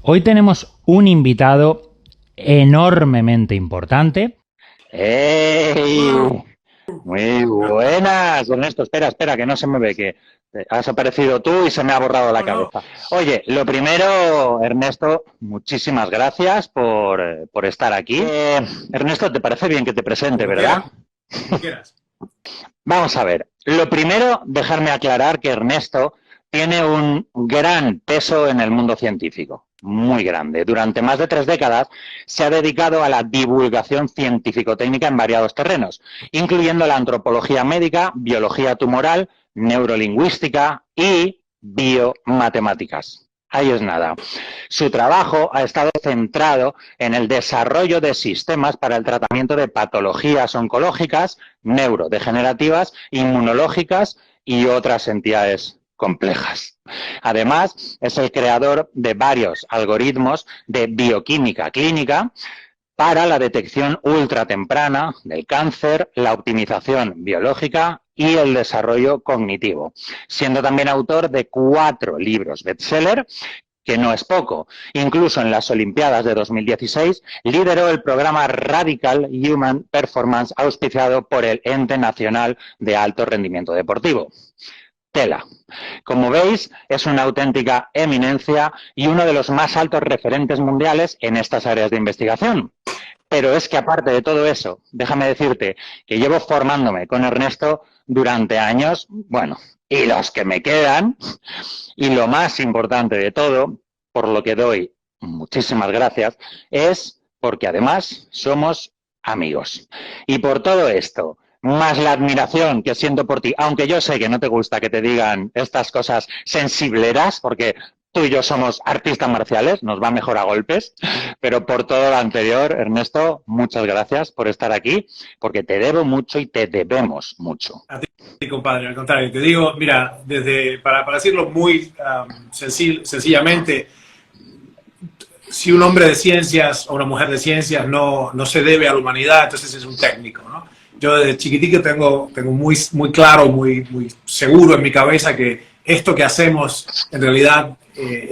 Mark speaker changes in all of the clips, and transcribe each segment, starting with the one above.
Speaker 1: Hoy tenemos un invitado enormemente importante.
Speaker 2: ¡Ey! Muy buenas, Ernesto. Espera, que no se me ve, que has aparecido tú y se me ha borrado la cabeza. Oye, lo primero, Ernesto, muchísimas gracias por estar aquí. Ernesto, ¿te parece bien que te presente, verdad?
Speaker 3: Como quieras.
Speaker 2: Vamos a ver. Lo primero, dejarme aclarar que Ernesto tiene un gran peso en el mundo científico, muy grande. Durante más de 3 décadas se ha dedicado a la divulgación científico-técnica en variados terrenos, incluyendo la antropología médica, biología tumoral, neurolingüística y biomatemáticas. Ahí es nada. Su trabajo ha estado centrado en el desarrollo de sistemas para el tratamiento de patologías oncológicas, neurodegenerativas, inmunológicas y otras entidades complejas. Además, es el creador de varios algoritmos de bioquímica clínica para la detección ultratemprana del cáncer, la optimización biológica y el desarrollo cognitivo, siendo también autor de 4 libros bestseller, que no es poco. Incluso en las Olimpiadas de 2016 lideró el programa Radical Human Performance auspiciado por el Ente Nacional de Alto Rendimiento Deportivo. Tela. Como veis, es una auténtica eminencia y uno de los más altos referentes mundiales en estas áreas de investigación. Pero es que aparte de todo eso, déjame decirte que llevo formándome con Ernesto durante años, bueno, y los que me quedan, y lo más importante de todo, por lo que doy muchísimas gracias, es porque además somos amigos. Y por todo esto, más la admiración que siento por ti, aunque yo sé que no te gusta que te digan estas cosas sensibleras, porque tú y yo somos artistas marciales, nos va mejor a golpes, pero por todo lo anterior, Ernesto, muchas gracias por estar aquí, porque te debo mucho y te debemos mucho.
Speaker 3: A ti, compadre, al contrario, te digo, mira, para decirlo muy sencillamente, si un hombre de ciencias o una mujer de ciencias no se debe a la humanidad, entonces es un técnico, ¿no? Yo desde chiquitico tengo muy claro, muy seguro en mi cabeza que esto que hacemos, en realidad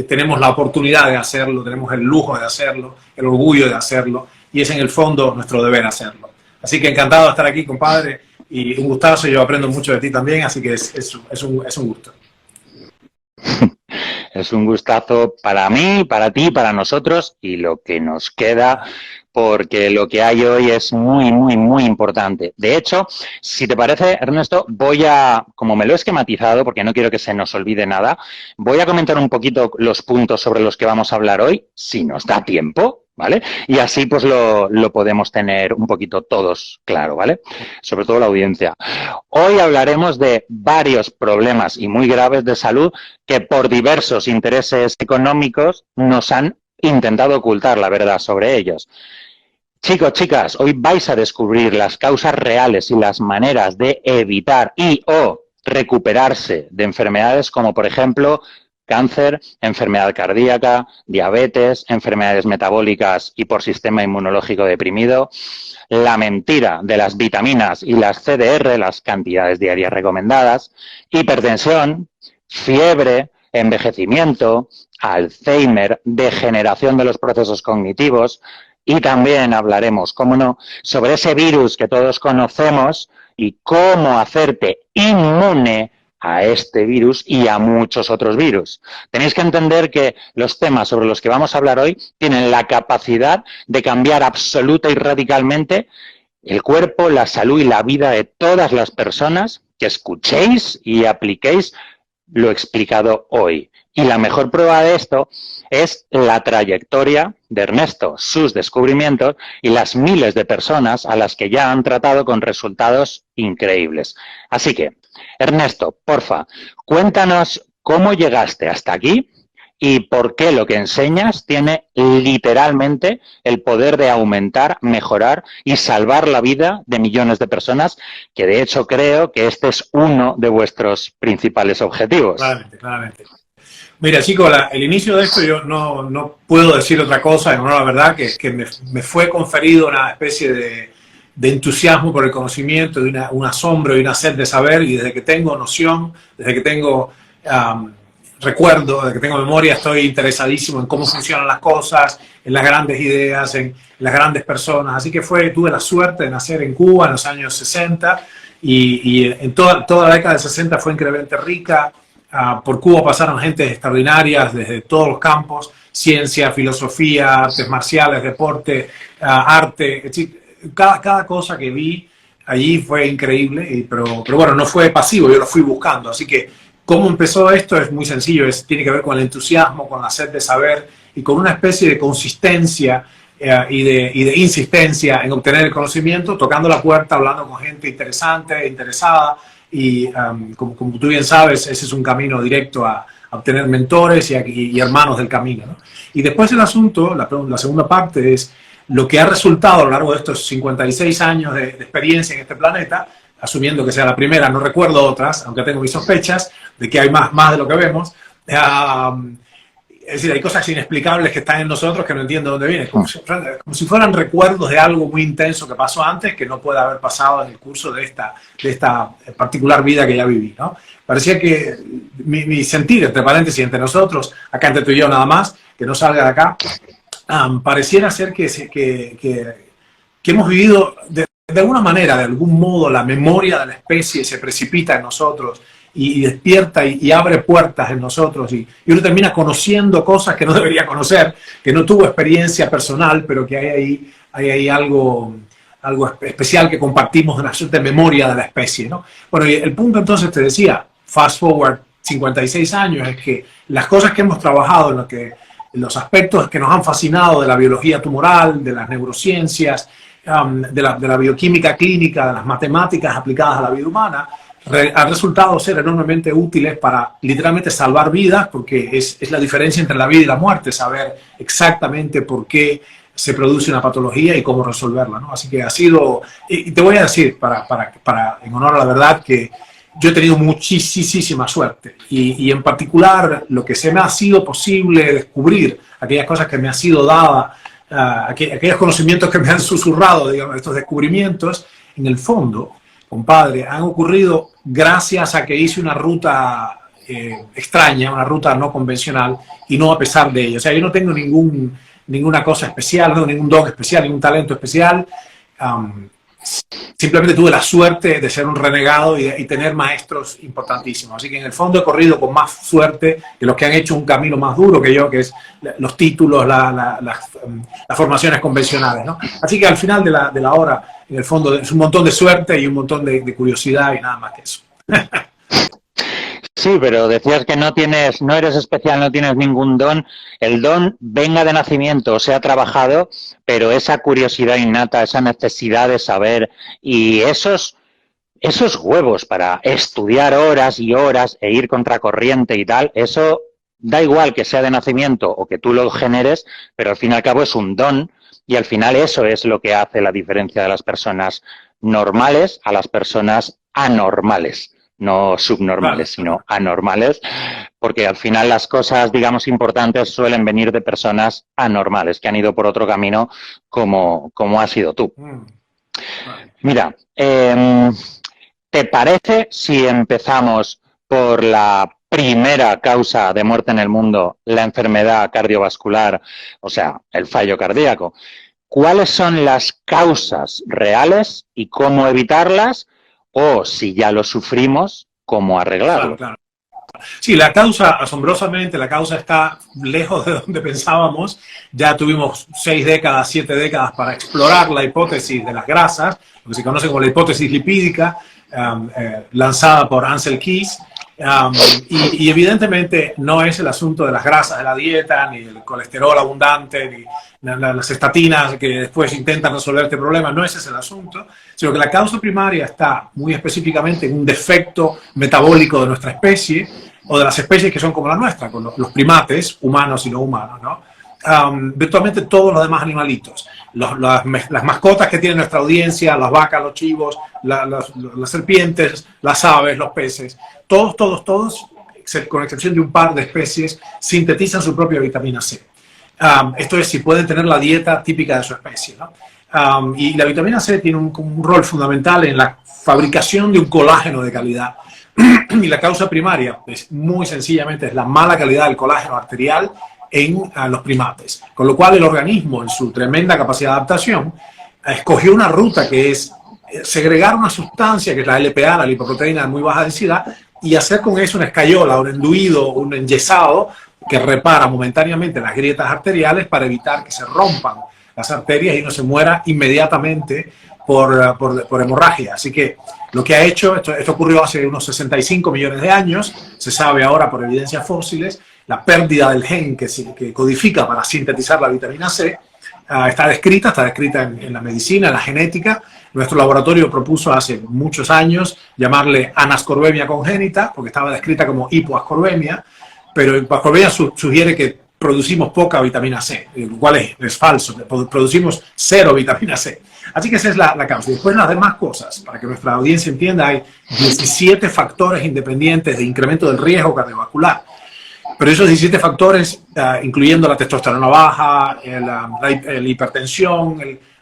Speaker 3: tenemos la oportunidad de hacerlo, tenemos el lujo de hacerlo, el orgullo de hacerlo, y es en el fondo nuestro deber hacerlo. Así que encantado de estar aquí, compadre, y un gustazo, yo aprendo mucho de ti también, así que es un gusto.
Speaker 2: Es un gustazo para mí, para ti, para nosotros y lo que nos queda, porque lo que hay hoy es muy importante. De hecho, si te parece, Ernesto, voy a, como me lo he esquematizado, porque no quiero que se nos olvide nada, voy a comentar un poquito los puntos sobre los que vamos a hablar hoy, si nos da tiempo, ¿vale? Y así pues lo podemos tener un poquito todos claro, ¿vale? Sobre todo la audiencia. Hoy hablaremos de varios problemas y muy graves de salud que por diversos intereses económicos nos han intentado ocultar la verdad sobre ellos. Chicos, chicas, hoy vais a descubrir las causas reales y las maneras de evitar y o recuperarse de enfermedades como, por ejemplo, cáncer, enfermedad cardíaca, diabetes, enfermedades metabólicas y por sistema inmunológico deprimido, la mentira de las vitaminas y las CDR, las cantidades diarias recomendadas, hipertensión, fiebre, envejecimiento, Alzheimer, degeneración de los procesos cognitivos y también hablaremos, cómo no, sobre ese virus que todos conocemos y cómo hacerte inmune a este virus y a muchos otros virus. Tenéis que entender que los temas sobre los que vamos a hablar hoy tienen la capacidad de cambiar absoluta y radicalmente el cuerpo, la salud y la vida de todas las personas que escuchéis y apliquéis lo explicado hoy. Y la mejor prueba de esto es la trayectoria de Ernesto, sus descubrimientos y las miles de personas a las que ya han tratado con resultados increíbles. Así que, Ernesto, porfa, cuéntanos cómo llegaste hasta aquí y por qué lo que enseñas tiene literalmente el poder de aumentar, mejorar y salvar la vida de millones de personas, que de hecho creo que este es uno de vuestros principales objetivos.
Speaker 3: Claramente. Mira, chicos, el inicio de esto yo no puedo decir otra cosa, en honor a la verdad, que me fue conferido una especie de entusiasmo por el conocimiento, de un asombro y una sed de saber, y desde que tengo noción, desde que tengo recuerdo, desde que tengo memoria, estoy interesadísimo en cómo funcionan las cosas, en las grandes ideas, en las grandes personas. Así que tuve la suerte de nacer en Cuba en los años 60 y en toda la década de 60 fue increíblemente rica. Por Cuba pasaron gentes extraordinarias desde todos los campos, ciencia, filosofía, artes marciales, deporte, arte, cada cosa que vi allí fue increíble, pero bueno, no fue pasivo, yo lo fui buscando. Así que, ¿cómo empezó esto? Es muy sencillo, tiene que ver con el entusiasmo, con la sed de saber y con una especie de consistencia y de insistencia en obtener el conocimiento, tocando la puerta, hablando con gente interesante, interesada. Y como tú bien sabes, ese es un camino directo a obtener mentores y hermanos del camino, ¿no? Y después el asunto, la segunda parte es lo que ha resultado a lo largo de estos 56 años de experiencia en este planeta, asumiendo que sea la primera, no recuerdo otras, aunque tengo mis sospechas de que hay más de lo que vemos. Es decir, hay cosas inexplicables que están en nosotros que no entiendo dónde vienen, como si fueran recuerdos de algo muy intenso que pasó antes que no puede haber pasado en el curso de esta particular vida que ya viví, ¿no? Parecía que mi sentir, entre paréntesis, entre nosotros, acá entre tú y yo nada más, que no salga de acá, pareciera ser que hemos vivido de alguna manera, de algún modo, la memoria de la especie se precipita en nosotros y despierta y abre puertas en nosotros y uno termina conociendo cosas que no debería conocer, que no tuvo experiencia personal, pero que hay ahí algo especial que compartimos de una suerte de memoria de la especie, ¿no? Bueno, y el punto entonces te decía, fast forward 56 años, es que las cosas que hemos trabajado, en los aspectos que nos han fascinado de la biología tumoral, de las neurociencias, de la bioquímica clínica, de las matemáticas aplicadas a la vida humana, han resultado ser enormemente útiles para literalmente salvar vidas, porque es la diferencia entre la vida y la muerte, saber exactamente por qué se produce una patología y cómo resolverla, ¿no? Así que ha sido, y te voy a decir, en honor a la verdad, que yo he tenido muchísima suerte y en particular lo que se me ha sido posible descubrir, aquellas cosas que me han sido dadas, aquellos conocimientos que me han susurrado, digamos, estos descubrimientos, en el fondo, compadre, han ocurrido gracias a que hice una ruta extraña, una ruta no convencional, y no a pesar de ello. O sea, yo no tengo ninguna cosa especial, no tengo ningún don especial, ningún talento especial. Simplemente tuve la suerte de ser un renegado y tener maestros importantísimos. Así que en el fondo he corrido con más suerte que los que han hecho un camino más duro que yo, que es los títulos, las formaciones convencionales, ¿no? Así que al final de la hora, en el fondo, es un montón de suerte y un montón de curiosidad y nada más que eso.
Speaker 2: Sí, pero decías que no eres especial, no tienes ningún don. El don venga de nacimiento o sea trabajado, pero esa curiosidad innata, esa necesidad de saber y esos huevos para estudiar horas y horas e ir contracorriente y tal, eso da igual que sea de nacimiento o que tú lo generes, pero al fin y al cabo es un don y al final eso es lo que hace la diferencia de las personas normales a las personas anormales. No subnormales, sino anormales, porque al final las cosas, digamos, importantes suelen venir de personas anormales, que han ido por otro camino como has sido tú. Mira, ¿te parece si empezamos por la primera causa de muerte en el mundo, la enfermedad cardiovascular, o sea, el fallo cardíaco? ¿Cuáles son las causas reales y cómo evitarlas? O si ya lo sufrimos, ¿cómo arreglarlo?
Speaker 3: Claro. Sí, la causa, asombrosamente, la causa está lejos de donde pensábamos. Ya tuvimos 6 décadas, 7 décadas para explorar la hipótesis de las grasas, lo que se conoce como la hipótesis lipídica, lanzada por Ancel Keys. Y evidentemente no es el asunto de las grasas de la dieta, ni el colesterol abundante, ni las estatinas que después intentan resolver este problema, no ese es el asunto, sino que la causa primaria está muy específicamente en un defecto metabólico de nuestra especie, o de las especies que son como la nuestra, con los primates, humanos y no humanos, ¿no? Virtualmente todos los demás animalitos, las mascotas que tiene nuestra audiencia, las vacas, los chivos, las serpientes, las aves, los peces, todos, con excepción de un par de especies, sintetizan su propia vitamina C. Esto es, si pueden tener la dieta típica de su especie, ¿no? Y la vitamina C tiene un rol fundamental en la fabricación de un colágeno de calidad. Y la causa primaria es muy sencillamente es la mala calidad del colágeno arterial en los primates. Con lo cual el organismo, en su tremenda capacidad de adaptación, escogió una ruta que es segregar una sustancia, que es la LPA, la lipoproteína de muy baja densidad, y hacer con eso una escayola, un enduido, un enyesado que repara momentáneamente las grietas arteriales para evitar que se rompan las arterias y no se muera inmediatamente por hemorragia. Así que lo que ha hecho, esto ocurrió hace unos 65 millones de años, se sabe ahora por evidencias fósiles, la pérdida del gen que codifica para sintetizar la vitamina C está descrita en la medicina, en la genética. Nuestro laboratorio propuso hace muchos años llamarle anascorbemia congénita, porque estaba descrita como hipoascorbemia, pero hipoascorbemia sugiere que producimos poca vitamina C, lo cual es falso, producimos cero vitamina C. Así que esa es la causa. Y después las demás cosas, para que nuestra audiencia entienda, hay 17 factores independientes de incremento del riesgo cardiovascular. Pero esos 17 factores, incluyendo la testosterona baja, la hipertensión,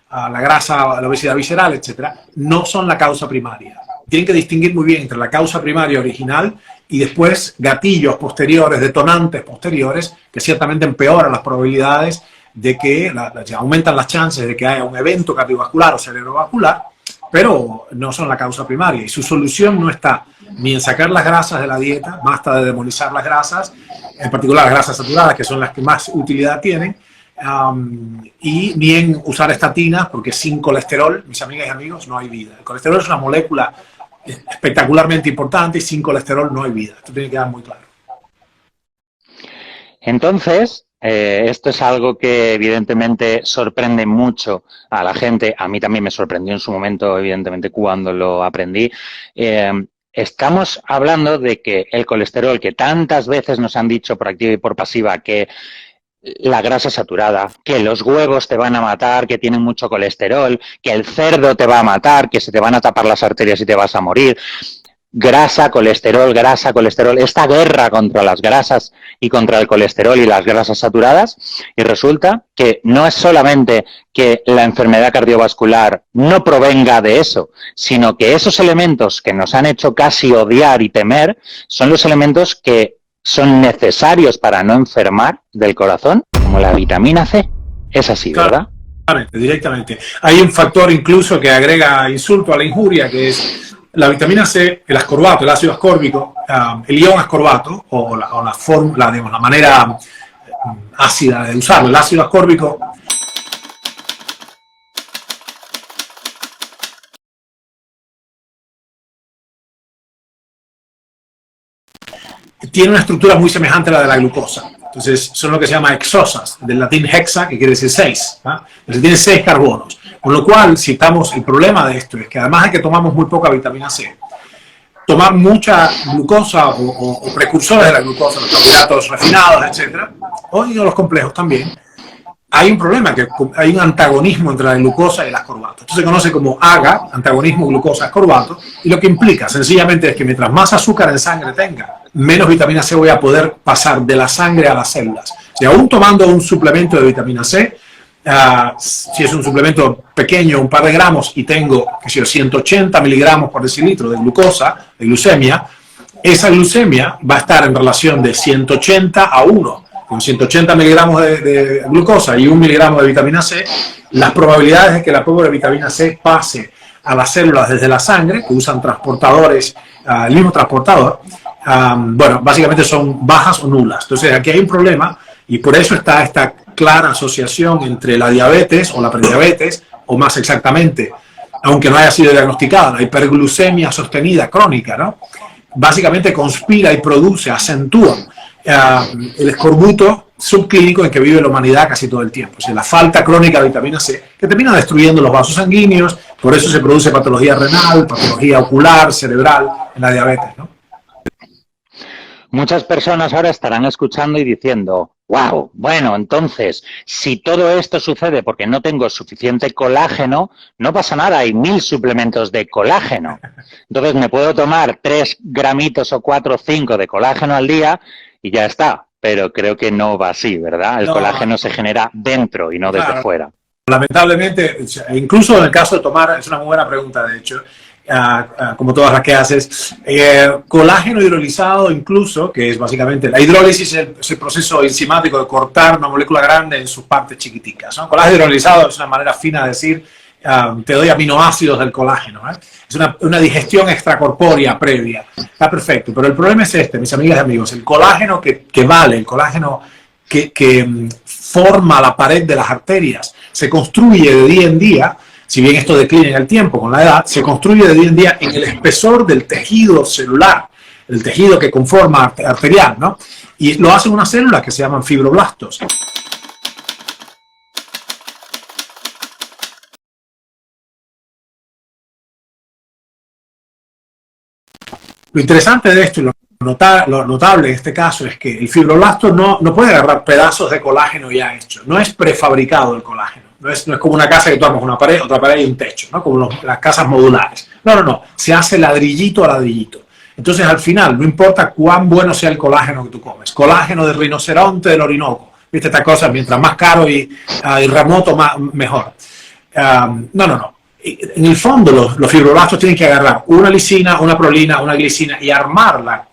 Speaker 3: la grasa, la obesidad visceral, etcétera, no son la causa primaria. Tienen que distinguir muy bien entre la causa primaria original y después gatillos posteriores, detonantes posteriores, que ciertamente empeoran las probabilidades de que aumentan las chances de que haya un evento cardiovascular o cerebrovascular, pero no son la causa primaria. Y su solución no está ni en sacar las grasas de la dieta, basta de demonizar las grasas, en particular las grasas saturadas, que son las que más utilidad tienen, y ni en usar estatinas, porque sin colesterol, mis amigas y amigos, no hay vida. El colesterol es una molécula espectacularmente importante y sin colesterol no hay vida. Esto tiene que quedar muy claro.
Speaker 2: Entonces, esto es algo que evidentemente sorprende mucho a la gente. A mí también me sorprendió en su momento, evidentemente, cuando lo aprendí. Estamos hablando de que el colesterol, que tantas veces nos han dicho por activa y por pasiva que la grasa saturada, que los huevos te van a matar, que tienen mucho colesterol, que el cerdo te va a matar, que se te van a tapar las arterias y te vas a morir. Grasa, colesterol, esta guerra contra las grasas y contra el colesterol y las grasas saturadas, y resulta que no es solamente que la enfermedad cardiovascular no provenga de eso, sino que esos elementos que nos han hecho casi odiar y temer son los elementos que son necesarios para no enfermar del corazón, como la vitamina C. Es así, ¿verdad?
Speaker 3: Directamente. Hay un factor incluso que agrega insulto a la injuria, que es la vitamina C, el ascorbato, el ácido ascórbico, el ion ascorbato, o la manera ácida de usarlo. El ácido ascórbico tiene una estructura muy semejante a la de la glucosa. Entonces, son lo que se llama hexosas, del latín hexa, que quiere decir 6. Entonces, tiene 6 carbonos. Con lo cual, el problema de esto es que además de que tomamos muy poca vitamina C, tomar mucha glucosa o precursores de la glucosa, los carbohidratos refinados, etc., o los complejos también, hay un problema, que hay un antagonismo entre la glucosa y el ascorbato. Esto se conoce como AGA, antagonismo glucosa-ascorbato, y lo que implica sencillamente es que mientras más azúcar en sangre tenga, menos vitamina C voy a poder pasar de la sangre a las células. Si aún tomando un suplemento de vitamina C, si es un suplemento pequeño, un par de gramos, y tengo 180 miligramos por decilitro de glucosa, de glucemia, esa glucemia va a estar en relación de 180 a 1. Con 180 miligramos de glucosa y 1 miligramo de vitamina C, las probabilidades de que la pobre vitamina C pase a las células desde la sangre, que usan transportadores, el mismo transportador, básicamente son bajas o nulas. Entonces aquí hay un problema y por eso está esta clara asociación entre la diabetes o la prediabetes, o más exactamente, aunque no haya sido diagnosticada, la hiperglucemia sostenida crónica, ¿no? Básicamente conspira y produce, acentúa el escorbuto subclínico en que vive la humanidad casi todo el tiempo. O sea, la falta crónica de vitamina C, que termina destruyendo los vasos sanguíneos, por eso se produce patología renal, patología ocular, cerebral, en la diabetes, ¿no?
Speaker 2: Muchas personas ahora estarán escuchando y diciendo, wow, bueno, entonces, si todo esto sucede porque no tengo suficiente colágeno, no pasa nada, hay 1000 suplementos de colágeno. Entonces me puedo tomar 3 gramitos o 4 o 5 de colágeno al día y ya está. Pero creo que no va así, ¿verdad? El colágeno se genera dentro y no desde fuera.
Speaker 3: Lamentablemente, incluso en el caso de tomar, es una muy buena pregunta de hecho, como todas las que haces. Colágeno hidrolizado incluso, que es básicamente la hidrólisis, es el proceso enzimático de cortar una molécula grande en sus partes chiquiticas, ¿no? Colágeno hidrolizado es una manera fina de decir, te doy aminoácidos del colágeno, ¿eh? Es una digestión extracorpórea previa. Está perfecto, pero el problema es este, mis amigas y amigos, el colágeno que vale, el colágeno que forma la pared de las arterias, se construye de día en día. Si bien esto declina en el tiempo, con la edad, se construye de día en día en el espesor del tejido celular, el tejido que conforma arterial, ¿no? Y lo hacen unas células que se llaman fibroblastos. Lo interesante de esto y lo notable en este caso es que el fibroblasto no puede agarrar pedazos de colágeno ya hecho. No es prefabricado el colágeno. No es como una casa que tú armas una pared, otra pared y un techo, ¿no? Como las casas modulares. No. Se hace ladrillito a ladrillito. Entonces, al final, no importa cuán bueno sea el colágeno que tú comes. Colágeno de rinoceronte del Orinoco. ¿Viste esta cosa? Mientras más caro y remoto, mejor. No. En el fondo, los fibroblastos tienen que agarrar una lisina, una prolina, una glicina y armar la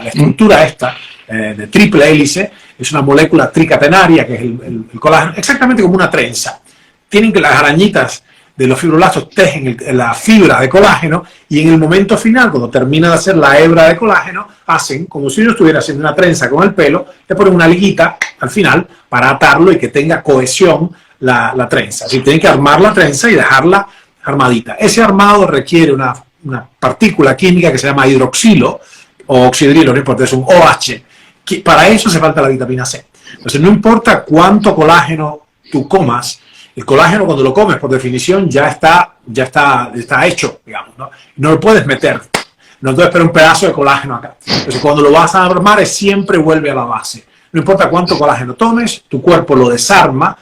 Speaker 3: estructura esta de triple hélice. Es una molécula tricatenaria, que es el colágeno, exactamente como una trenza. Tienen que las arañitas de los fibroblastos tejen la fibra de colágeno y en el momento final, cuando termina de hacer la hebra de colágeno, hacen como si uno estuviera haciendo una trenza con el pelo, le ponen una liguita al final para atarlo y que tenga cohesión la trenza. Así tienen que armar la trenza y dejarla armadita. Ese armado requiere una partícula química que se llama hidroxilo o oxidrilo, no importa, es un OH. Para eso hace falta la vitamina C. Entonces, no importa cuánto colágeno tú comas, el colágeno cuando lo comes, por definición, ya está hecho, digamos, ¿no? No lo puedes meter. No puedes poner un pedazo de colágeno acá. Entonces, cuando lo vas a armar, siempre vuelve a la base. No importa cuánto colágeno tomes, tu cuerpo lo desarma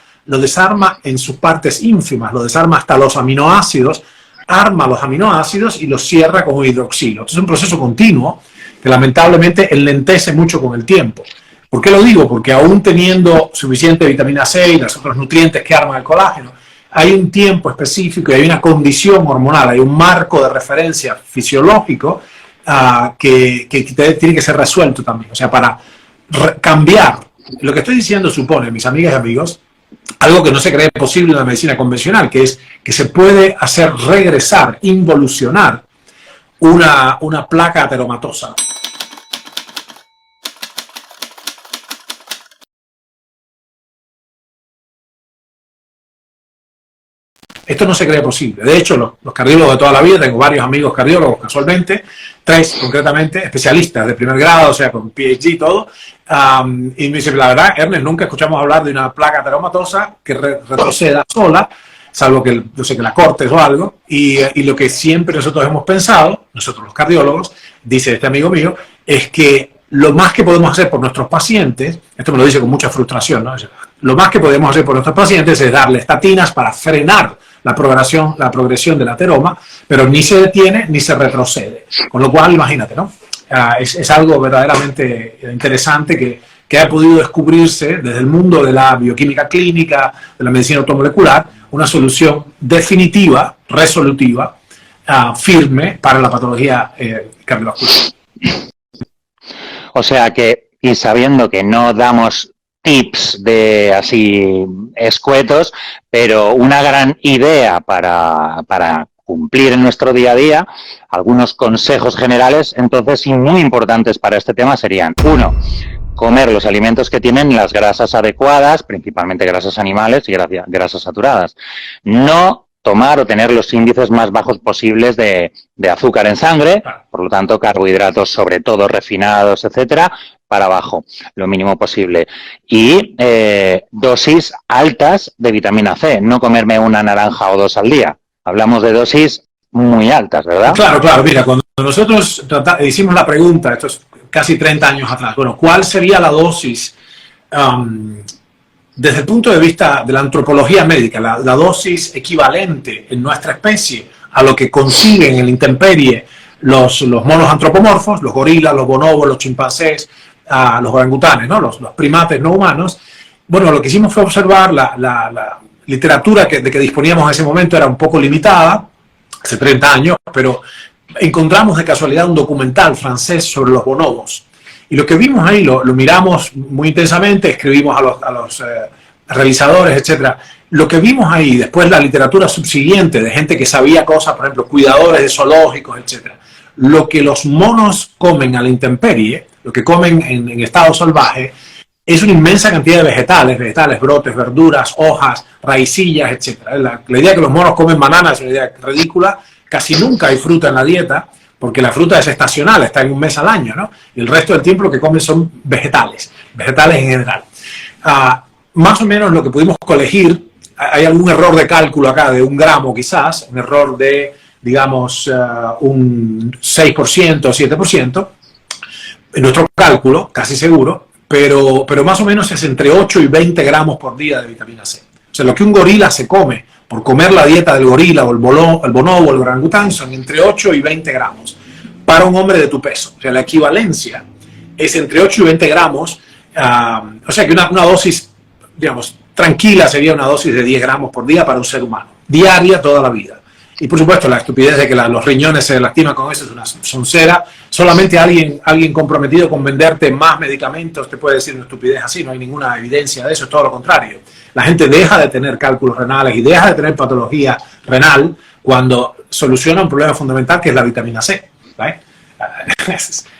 Speaker 3: en sus partes ínfimas, lo desarma hasta los aminoácidos, arma los aminoácidos y los cierra con un hidroxilo. Entonces, es un proceso continuo que lamentablemente enlentece mucho con el tiempo. ¿Por qué lo digo? Porque aún teniendo suficiente vitamina C y los otros nutrientes que arman el colágeno, hay un tiempo específico y hay una condición hormonal, hay un marco de referencia fisiológico que tiene que ser resuelto también. O sea, para cambiar, lo que estoy diciendo supone, mis amigas y amigos, algo que no se cree posible en la medicina convencional, que es que se puede hacer regresar, involucionar una placa ateromatosa. Esto no se cree posible. De hecho, los cardiólogos de toda la vida, tengo varios amigos cardiólogos casualmente, 3 concretamente, especialistas de primer grado, o sea, con PhD y todo, y me dicen, la verdad, Ernest, nunca escuchamos hablar de una placa ateromatosa que retroceda sola, salvo que, no sé, que la cortes o algo, y lo que siempre nosotros hemos pensado, nosotros los cardiólogos, dice este amigo mío, es que lo más que podemos hacer por nuestros pacientes, esto me lo dice con mucha frustración, ¿no? Lo más que podemos hacer por nuestros pacientes es darle estatinas para frenar la progresión del ateroma, pero ni se detiene ni se retrocede. Con lo cual, imagínate, ¿no? Es algo verdaderamente interesante que ha podido descubrirse desde el mundo de la bioquímica clínica, de la medicina automolecular, una solución definitiva, resolutiva, firme para la patología cardiovascular.
Speaker 2: O sea que, y sabiendo que no damos tips de así escuetos, pero una gran idea para cumplir en nuestro día a día, algunos consejos generales, entonces, y muy importantes para este tema serían: 1, comer los alimentos que tienen las grasas adecuadas, principalmente grasas animales y grasas saturadas. No tomar o tener los índices más bajos posibles de azúcar en sangre, por lo tanto carbohidratos, sobre todo refinados, etcétera, para abajo, lo mínimo posible. Y dosis altas de vitamina C, no comerme una naranja o 2 al día. Hablamos de dosis muy altas, ¿verdad?
Speaker 3: Claro, mira, cuando nosotros hicimos la pregunta, esto es casi 30 años atrás, bueno, ¿cuál sería la dosis desde el punto de vista de la antropología médica, la dosis equivalente en nuestra especie a lo que consiguen en la intemperie los monos antropomorfos, los gorilas, los bonobos, los chimpancés, los orangutanes, ¿no? los primates no humanos? Bueno, lo que hicimos fue observar la literatura de que disponíamos en ese momento era un poco limitada, hace 30 años, pero encontramos de casualidad un documental francés sobre los bonobos. Y lo que vimos ahí, lo miramos muy intensamente, escribimos a los realizadores, etcétera. Lo que vimos ahí, después la literatura subsiguiente de gente que sabía cosas, por ejemplo, cuidadores de zoológicos, etcétera. Lo que los monos comen a la intemperie, lo que comen en estado salvaje, es una inmensa cantidad de vegetales, brotes, verduras, hojas, raicillas, etcétera. La idea de que los monos comen bananas es una idea ridícula. Casi nunca hay fruta en la dieta, porque la fruta es estacional, está en un mes al año, ¿no? Y el resto del tiempo lo que comen son vegetales en general. Más o menos lo que pudimos colegir, hay algún error de cálculo acá de 1 gramo quizás, un error de, digamos, un 6% o 7%, en nuestro cálculo, casi seguro, pero más o menos es entre 8 y 20 gramos por día de vitamina C. O sea, lo que un gorila se come por comer la dieta del gorila o el bonobo o el orangután son entre 8 y 20 gramos para un hombre de tu peso. O sea, la equivalencia es entre 8 y 20 gramos, o sea que una dosis, digamos, tranquila sería una dosis de 10 gramos por día para un ser humano, diaria toda la vida. Y por supuesto la estupidez de que los riñones se lastiman con eso es una soncera. Solamente alguien comprometido con venderte más medicamentos te puede decir una estupidez así, no hay ninguna evidencia de eso, es todo lo contrario. La gente deja de tener cálculos renales y deja de tener patología renal cuando soluciona un problema fundamental que es la vitamina C, ¿right?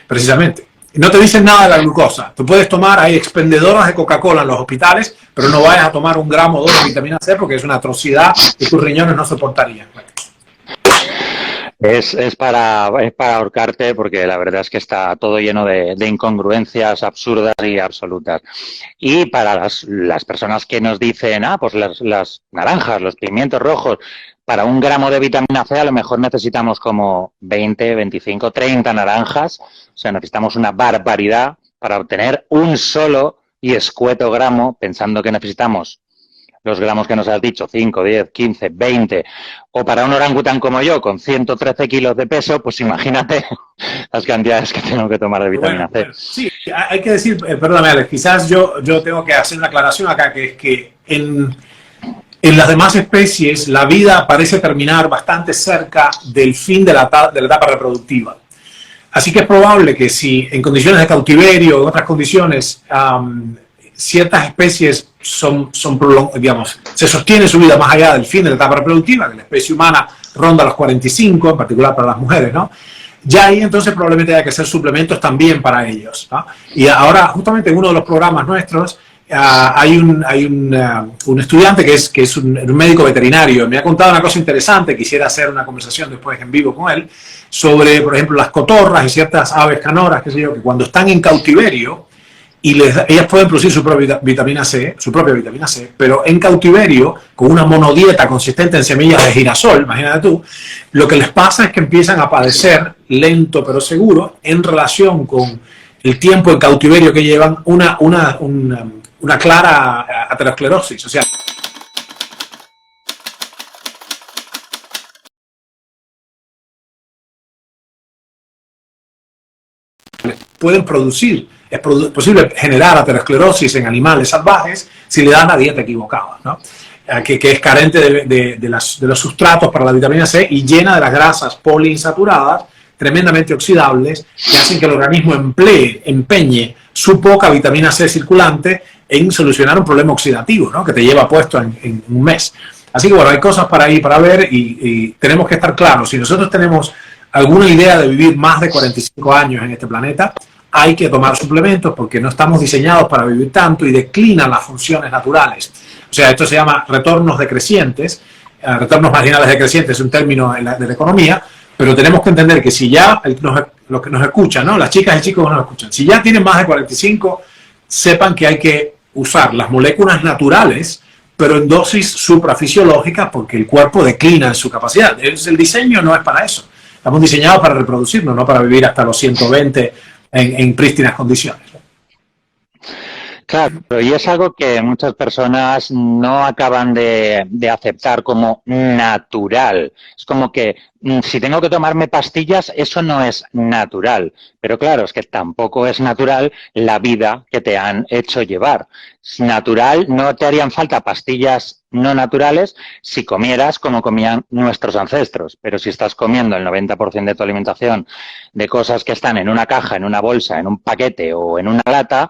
Speaker 3: Precisamente. No te dicen nada de la glucosa. Tú puedes tomar, hay expendedoras de Coca-Cola en los hospitales, pero no vayas a tomar 1 gramo o 2 de vitamina C porque es una atrocidad que tus riñones no soportarían.
Speaker 2: Es para ahorcarte, porque la verdad es que está todo lleno de incongruencias absurdas y absolutas. Y para las personas que nos dicen, pues las naranjas, los pimientos rojos, para 1 gramo de vitamina C a lo mejor necesitamos como 20, 25, 30 naranjas. O sea, necesitamos una barbaridad para obtener un solo y escueto gramo, pensando que necesitamos los gramos que nos has dicho, 5, 10, 15, 20, o para un orangután como yo, con 113 kilos de peso, pues imagínate las cantidades que tengo que tomar de vitamina C.
Speaker 3: Bueno, sí, hay que decir, perdóname Alex, quizás yo tengo que hacer una aclaración acá, que es que en las demás especies la vida parece terminar bastante cerca del fin de la etapa reproductiva. Así que es probable que si en condiciones de cautiverio o en otras condiciones ciertas especies digamos, se sostiene su vida más allá del fin de la etapa reproductiva, que la especie humana ronda los 45, en particular para las mujeres, ¿no? Ya ahí entonces probablemente haya que hacer suplementos también para ellos, ¿no? Y ahora, justamente en uno de los programas nuestros, hay un estudiante que es un médico veterinario. Me ha contado una cosa interesante, quisiera hacer una conversación después en vivo con él, sobre, por ejemplo, las cotorras y ciertas aves canoras, qué sé yo, que cuando están en cautiverio, ellas pueden producir su propia vitamina C, pero en cautiverio, con una monodieta consistente en semillas de girasol, imagínate tú, lo que les pasa es que empiezan a padecer, lento pero seguro, en relación con el tiempo en cautiverio que llevan, una clara aterosclerosis. O sea, pueden producir, es posible generar aterosclerosis en animales salvajes si le dan la dieta equivocada, ¿no? Que es carente de los sustratos para la vitamina C y llena de las grasas poliinsaturadas tremendamente oxidables que hacen que el organismo empeñe su poca vitamina C circulante en solucionar un problema oxidativo, ¿no? Que te lleva puesto en un mes. Así que bueno, hay cosas para ver y tenemos que estar claros. Si nosotros tenemos alguna idea de vivir más de 45 años en este planeta, hay que tomar suplementos porque no estamos diseñados para vivir tanto y declinan las funciones naturales. O sea, esto se llama retornos decrecientes, retornos marginales decrecientes es un término de la economía, pero tenemos que entender que si ya los que nos escuchan, ¿no? Las chicas y chicos que nos escuchan, si ya tienen más de 45, sepan que hay que usar las moléculas naturales, pero en dosis suprafisiológicas porque el cuerpo declina en su capacidad. El diseño no es para eso. Estamos diseñados para reproducirnos, no para vivir hasta los 120 en prístinas condiciones.
Speaker 2: Claro, y es algo que muchas personas no acaban de aceptar como natural. Es como que si tengo que tomarme pastillas, eso no es natural. Pero claro, es que tampoco es natural la vida que te han hecho llevar. Es natural, no te harían falta pastillas no naturales si comieras como comían nuestros ancestros. Pero si estás comiendo el 90% de tu alimentación de cosas que están en una caja, en una bolsa, en un paquete o en una lata,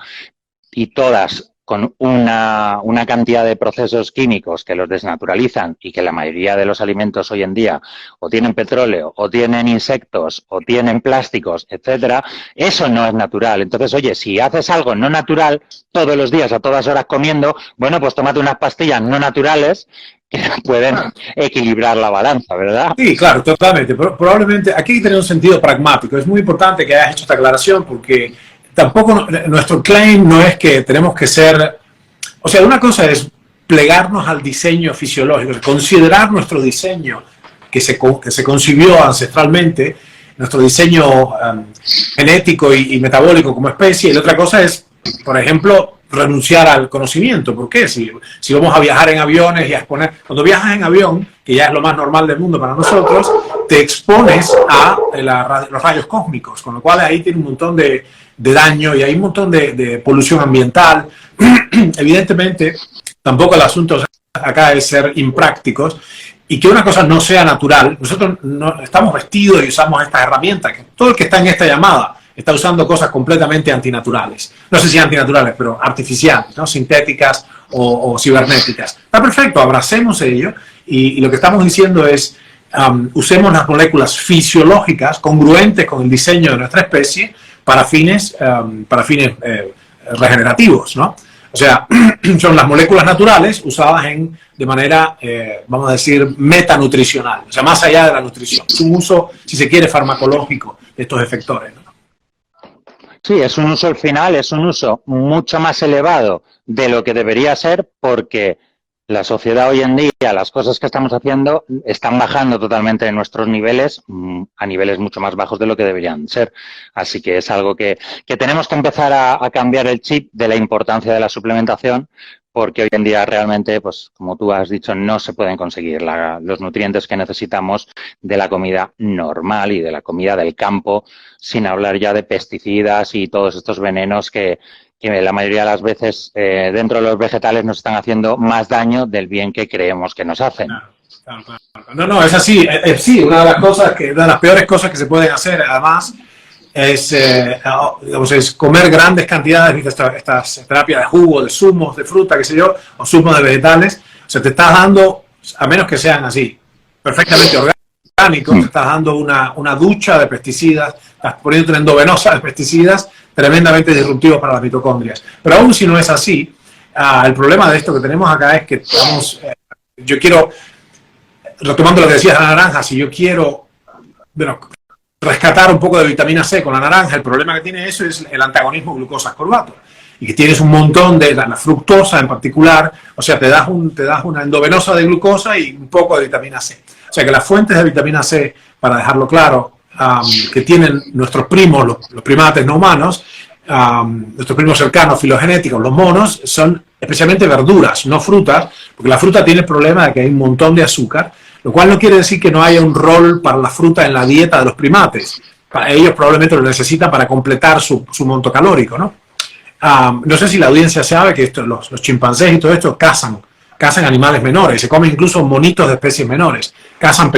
Speaker 2: y todas con una cantidad de procesos químicos que los desnaturalizan y que la mayoría de los alimentos hoy en día o tienen petróleo, o tienen insectos, o tienen plásticos, etcétera, eso no es natural. Entonces, oye, si haces algo no natural todos los días, a todas horas comiendo, bueno, pues tómate unas pastillas no naturales que pueden equilibrar la balanza, ¿verdad?
Speaker 3: Sí, claro, totalmente. Probablemente aquí hay que tener un sentido pragmático. Es muy importante que hayas hecho esta aclaración porque tampoco nuestro claim no es que tenemos que ser, o sea, una cosa es plegarnos al diseño fisiológico, considerar nuestro diseño que se concibió ancestralmente, nuestro diseño genético y metabólico como especie, y la otra cosa es, por ejemplo, renunciar al conocimiento. ¿Por qué? Si vamos a viajar en aviones y a exponer, cuando viajas en avión, que ya es lo más normal del mundo para nosotros, te expones a los rayos cósmicos, con lo cual ahí tiene un montón de daño y hay un montón de polución ambiental. Evidentemente, tampoco el asunto acá es ser imprácticos y que una cosa no sea natural. Nosotros no, estamos vestidos y usamos estas herramientas. Que todo el que está en esta llamada está usando cosas completamente antinaturales. No sé si antinaturales, pero artificiales, ¿no? Sintéticas o cibernéticas. Está perfecto, abracemos ello y lo que estamos diciendo es usemos las moléculas fisiológicas congruentes con el diseño de nuestra especie para fines regenerativos, ¿no? O sea, son las moléculas naturales usadas de manera, vamos a decir, metanutricional, o sea, más allá de la nutrición. Es un uso, si se quiere, farmacológico de estos efectores, ¿no?
Speaker 2: Sí, es un uso al final, es un uso mucho más elevado de lo que debería ser porque la sociedad hoy en día, las cosas que estamos haciendo están bajando totalmente de nuestros niveles a niveles mucho más bajos de lo que deberían ser. Así que es algo que tenemos que empezar a cambiar el chip de la importancia de la suplementación porque hoy en día realmente, pues como tú has dicho, no se pueden conseguir los nutrientes que necesitamos de la comida normal y de la comida del campo, sin hablar ya de pesticidas y todos estos venenos que la mayoría de las veces dentro de los vegetales nos están haciendo más daño del bien que creemos que nos hacen.
Speaker 3: Claro. No, es así. Sí, una de las peores cosas que se pueden hacer, además, es comer grandes cantidades de estas terapias de jugo, de zumos, de fruta, qué sé yo, o zumos de vegetales. O sea, te estás dando, a menos que sean así, perfectamente orgánicos, te estás dando una ducha de pesticidas, estás poniéndote una endovenosa de pesticidas tremendamente disruptivos para las mitocondrias. Pero aún si no es así, el problema de esto que tenemos acá es que estamos, yo quiero, retomando lo que decías de la naranja, si yo quiero, rescatar un poco de vitamina C con la naranja, el problema que tiene eso es el antagonismo glucosa-ascorbato. Y que tienes un montón de la fructosa en particular, o sea, te das una endovenosa de glucosa y un poco de vitamina C. O sea que las fuentes de vitamina C, para dejarlo claro, que tienen nuestros primos, los primates no humanos, nuestros primos cercanos filogenéticos, los monos, son especialmente verduras, no frutas, porque la fruta tiene el problema de que hay un montón de azúcar, lo cual no quiere decir que no haya un rol para la fruta en la dieta de los primates. Ellos probablemente lo necesitan para completar su monto calórico, ¿no? No sé si la audiencia sabe que los chimpancés y todo esto cazan animales menores, se comen incluso monitos de especies menores, cazan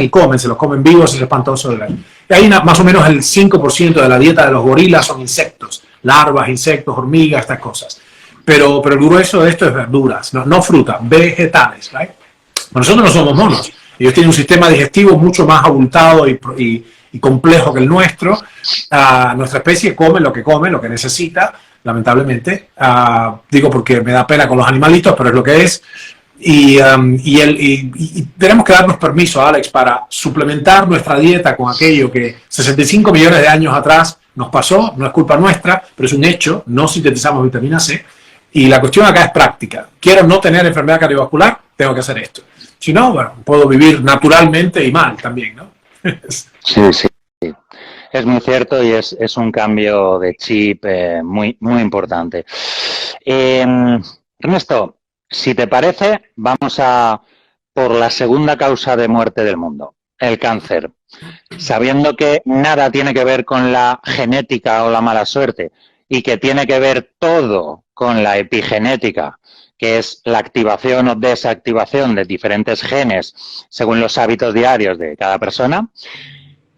Speaker 3: y comen, se los comen vivos, es espantoso. Y ahí más o menos el 5% de la dieta de los gorilas son insectos, larvas, insectos, hormigas, estas cosas. Pero el grueso de esto es verduras, no frutas, vegetales, ¿right? Nosotros no somos monos, ellos tienen un sistema digestivo mucho más abultado y complejo que el nuestro. Nuestra especie come, lo que necesita, lamentablemente. Digo porque me da pena con los animalitos, pero es lo que es. Y tenemos que darnos permiso, Alex, para suplementar nuestra dieta con aquello que 65 millones de años atrás nos pasó, no es culpa nuestra, pero es un hecho, no sintetizamos vitamina C. Y la cuestión acá es práctica. Quiero no tener enfermedad cardiovascular, tengo que hacer esto. Si no, bueno, puedo vivir naturalmente y mal también, ¿no?
Speaker 2: Sí. Es muy cierto y es un cambio de chip muy, muy importante. Ernesto, si te parece, vamos a por la segunda causa de muerte del mundo, el cáncer. Sabiendo que nada tiene que ver con la genética o la mala suerte y que tiene que ver todo con la epigenética, que es la activación o desactivación de diferentes genes según los hábitos diarios de cada persona,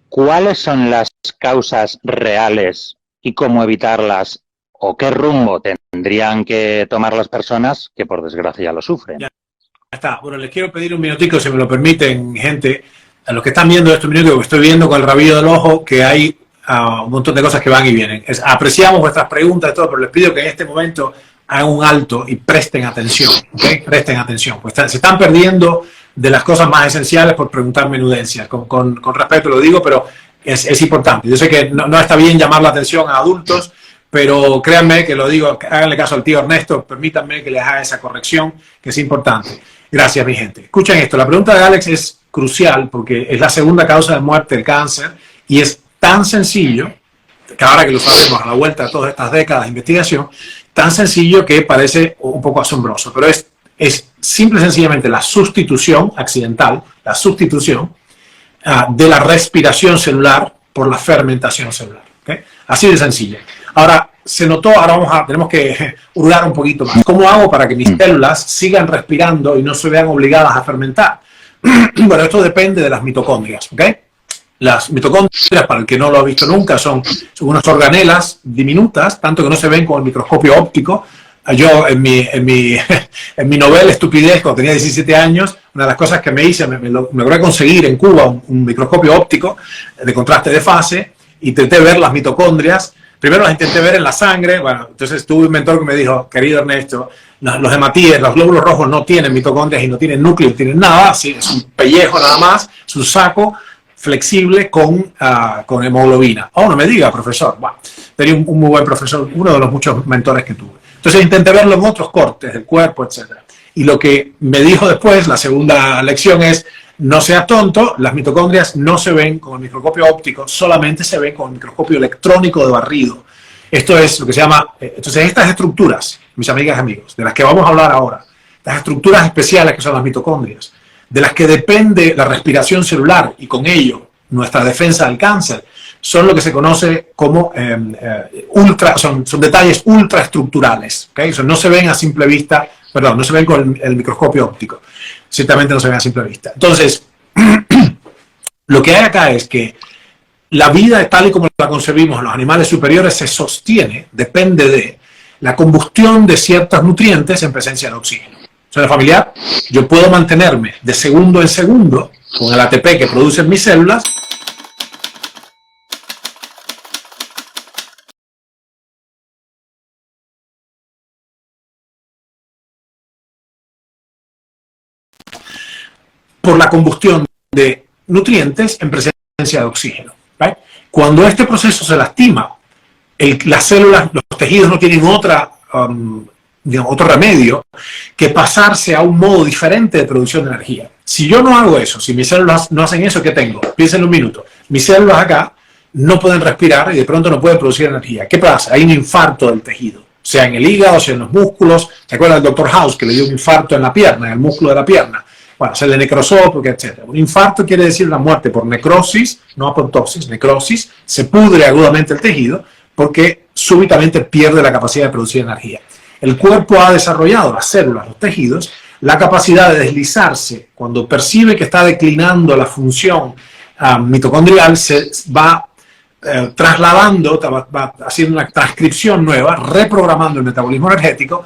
Speaker 2: ¿cuáles son las causas reales y cómo evitarlas o qué rumbo tendrían que tomar las personas que por desgracia lo sufren?
Speaker 3: Ya está. Bueno, les quiero pedir un minutico, si me lo permiten, gente, a los que están viendo este minuto, que estoy viendo con el rabillo del ojo, que hay un montón de cosas que van y vienen. Apreciamos vuestras preguntas y todo, pero les pido que en este momento hagan un alto y presten atención, ¿okay? Presten atención, pues se están perdiendo de las cosas más esenciales por preguntar menudencias. Con respeto lo digo, pero es importante. Yo sé que no está bien llamar la atención a adultos, pero créanme que lo digo, háganle caso al tío Ernesto, permítanme que les haga esa corrección, que es importante. Gracias, mi gente. Escuchen esto, la pregunta de Alex es crucial porque es la segunda causa de muerte, el cáncer, y es tan sencillo, que ahora que lo sabemos a la vuelta de todas estas décadas de investigación, tan sencillo que parece un poco asombroso, pero es simple y sencillamente la sustitución accidental, la sustitución de la respiración celular por la fermentación celular. ¿Okay? Así de sencilla. Ahora, se notó, tenemos que hurgar un poquito más. ¿Cómo hago para que mis células sigan respirando y no se vean obligadas a fermentar? Bueno, esto depende de las mitocondrias, ¿ok? Las mitocondrias, para el que no lo ha visto nunca, son unas organelas diminutas, tanto que no se ven con el microscopio óptico. Yo, en mi novela Estupidez, cuando tenía 17 años, una de las cosas que me hice, me logré conseguir en Cuba un microscopio óptico de contraste de fase, intenté ver las mitocondrias. Primero las intenté ver en la sangre. Bueno, entonces tuve un mentor que me dijo, querido Ernesto, los hematíes, los glóbulos rojos no tienen mitocondrias y no tienen núcleo, no tienen nada, ¿sí? Es un pellejo nada más, es un saco flexible con hemoglobina. Oh, no me diga, profesor. Bueno, tenía un muy buen profesor, uno de los muchos mentores que tuve. Entonces intenté verlo en otros cortes del cuerpo, etc. Y lo que me dijo después, la segunda lección es, no seas tonto, las mitocondrias no se ven con el microscopio óptico, solamente se ven con el microscopio electrónico de barrido. Esto es lo que se llama, entonces estas estructuras, mis amigas y amigos, de las que vamos a hablar ahora, las estructuras especiales que son las mitocondrias, de las que depende la respiración celular y con ello nuestra defensa del cáncer, son lo que se conoce como son detalles ultraestructurales, ¿okay? Eso no se ven a simple vista, perdón, no se ven con el microscopio óptico, ciertamente no se ven a simple vista. Entonces, lo que hay acá es que la vida tal y como la concebimos en los animales superiores se sostiene, depende de la combustión de ciertos nutrientes en presencia de oxígeno. Suena familiar, yo puedo mantenerme de segundo en segundo con el ATP que producen mis células por la combustión de nutrientes en presencia de oxígeno. ¿Right? Cuando este proceso se lastima, las células, los tejidos no tienen otro remedio que pasarse a un modo diferente de producción de energía. Si yo no hago eso, si mis células no hacen eso, ¿qué tengo? Piensen un minuto. Mis células acá no pueden respirar y de pronto no pueden producir energía. ¿Qué pasa? Hay un infarto del tejido, sea en el hígado, sea en los músculos. ¿Se acuerdan del Dr. House que le dio un infarto en la pierna, en el músculo de la pierna? Bueno, se le necrosó, porque etc. Un infarto quiere decir una muerte por necrosis, no apoptosis, necrosis. Se pudre agudamente el tejido porque súbitamente pierde la capacidad de producir energía. El cuerpo ha desarrollado, las células, los tejidos, la capacidad de deslizarse. Cuando percibe que está declinando la función mitocondrial, se va trasladando, va haciendo una transcripción nueva, reprogramando el metabolismo energético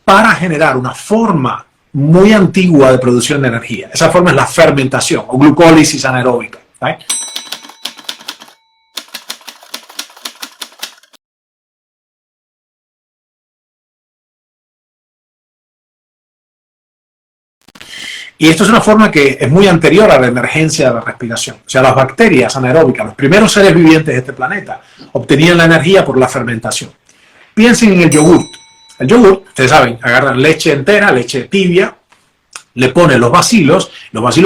Speaker 3: para generar una forma muy antigua de producción de energía. Esa forma es la fermentación o glucólisis anaeróbica. ¿Right? Y esto es una forma que es muy anterior a la emergencia de la respiración. O sea, las bacterias anaeróbicas, los primeros seres vivientes de este planeta, obtenían la energía por la fermentación. Piensen en el yogurt. El yogurt, ustedes saben, agarran leche entera, leche tibia, le ponen los bacilos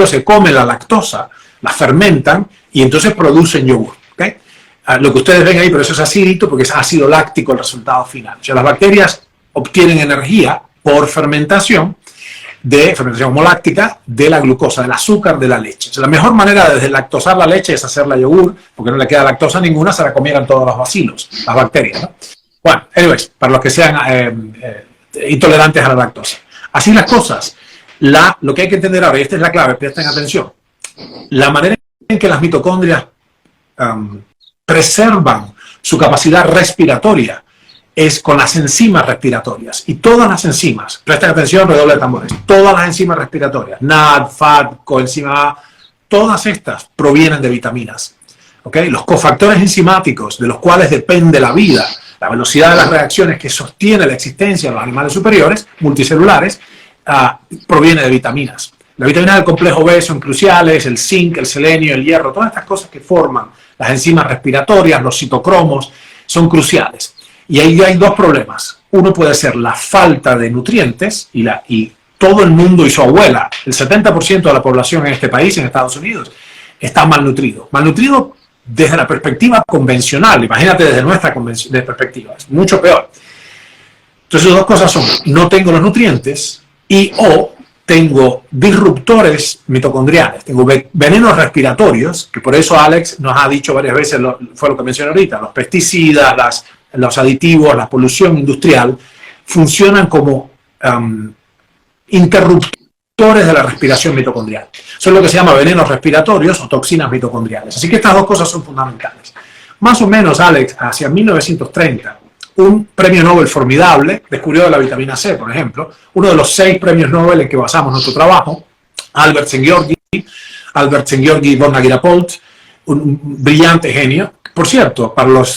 Speaker 3: se comen la lactosa, la fermentan y entonces producen yogur. ¿Okay? lo que ustedes ven ahí, pero eso es acidito porque es ácido láctico el resultado final. O sea, las bacterias obtienen energía por fermentación homoláctica de la glucosa, del azúcar de la leche. O sea, la mejor manera de deslactosar la leche es hacerla yogur, porque no le queda lactosa ninguna, se la comieran todos los bacilos, las bacterias, ¿no? Bueno, anyways, para los que sean intolerantes a la lactosa. Así las cosas. Lo que hay que entender ahora, y esta es la clave, presten atención, la manera en que las mitocondrias preservan su capacidad respiratoria es con las enzimas respiratorias. Y todas las enzimas, presten atención, redoble de tambores, todas las enzimas respiratorias, NAD, FAT, coenzima A, todas estas provienen de vitaminas. ¿Okay? Los cofactores enzimáticos de los cuales depende la vida, la velocidad de las reacciones que sostiene la existencia de los animales superiores, multicelulares, proviene de vitaminas. Las vitaminas del complejo B son cruciales, el zinc, el selenio, el hierro, todas estas cosas que forman las enzimas respiratorias, los citocromos, son cruciales. Y ahí hay dos problemas. Uno puede ser la falta de nutrientes y todo el mundo y su abuela, el 70% de la población en este país, en Estados Unidos, está malnutrido. Malnutrido desde la perspectiva convencional, imagínate desde nuestra perspectiva, es mucho peor. Entonces, dos cosas son, no tengo los nutrientes o tengo disruptores mitocondriales, tengo venenos respiratorios, que por eso Alex nos ha dicho varias veces, fue lo que mencioné ahorita, los pesticidas, los aditivos, la polución industrial, funcionan como interruptores de la respiración mitocondrial. Son lo que se llama venenos respiratorios o toxinas mitocondriales. Así que estas dos cosas son fundamentales. Más o menos, Alex, hacia 1930, un premio Nobel formidable descubrió la vitamina C, por ejemplo, uno de los 6 premios Nobel en que basamos nuestro trabajo, Albert Szent-Györgyi von Agirapolt, un brillante genio. Por cierto,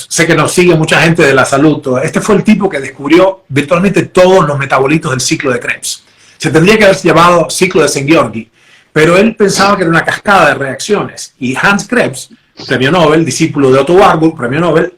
Speaker 3: sé que nos sigue mucha gente de la salud, este fue el tipo que descubrió virtualmente todos los metabolitos del ciclo de Krebs. Se tendría que haber llamado ciclo de Szent-Györgyi, pero él pensaba que era una cascada de reacciones. Y Hans Krebs, premio Nobel, discípulo de Otto Warburg, premio Nobel,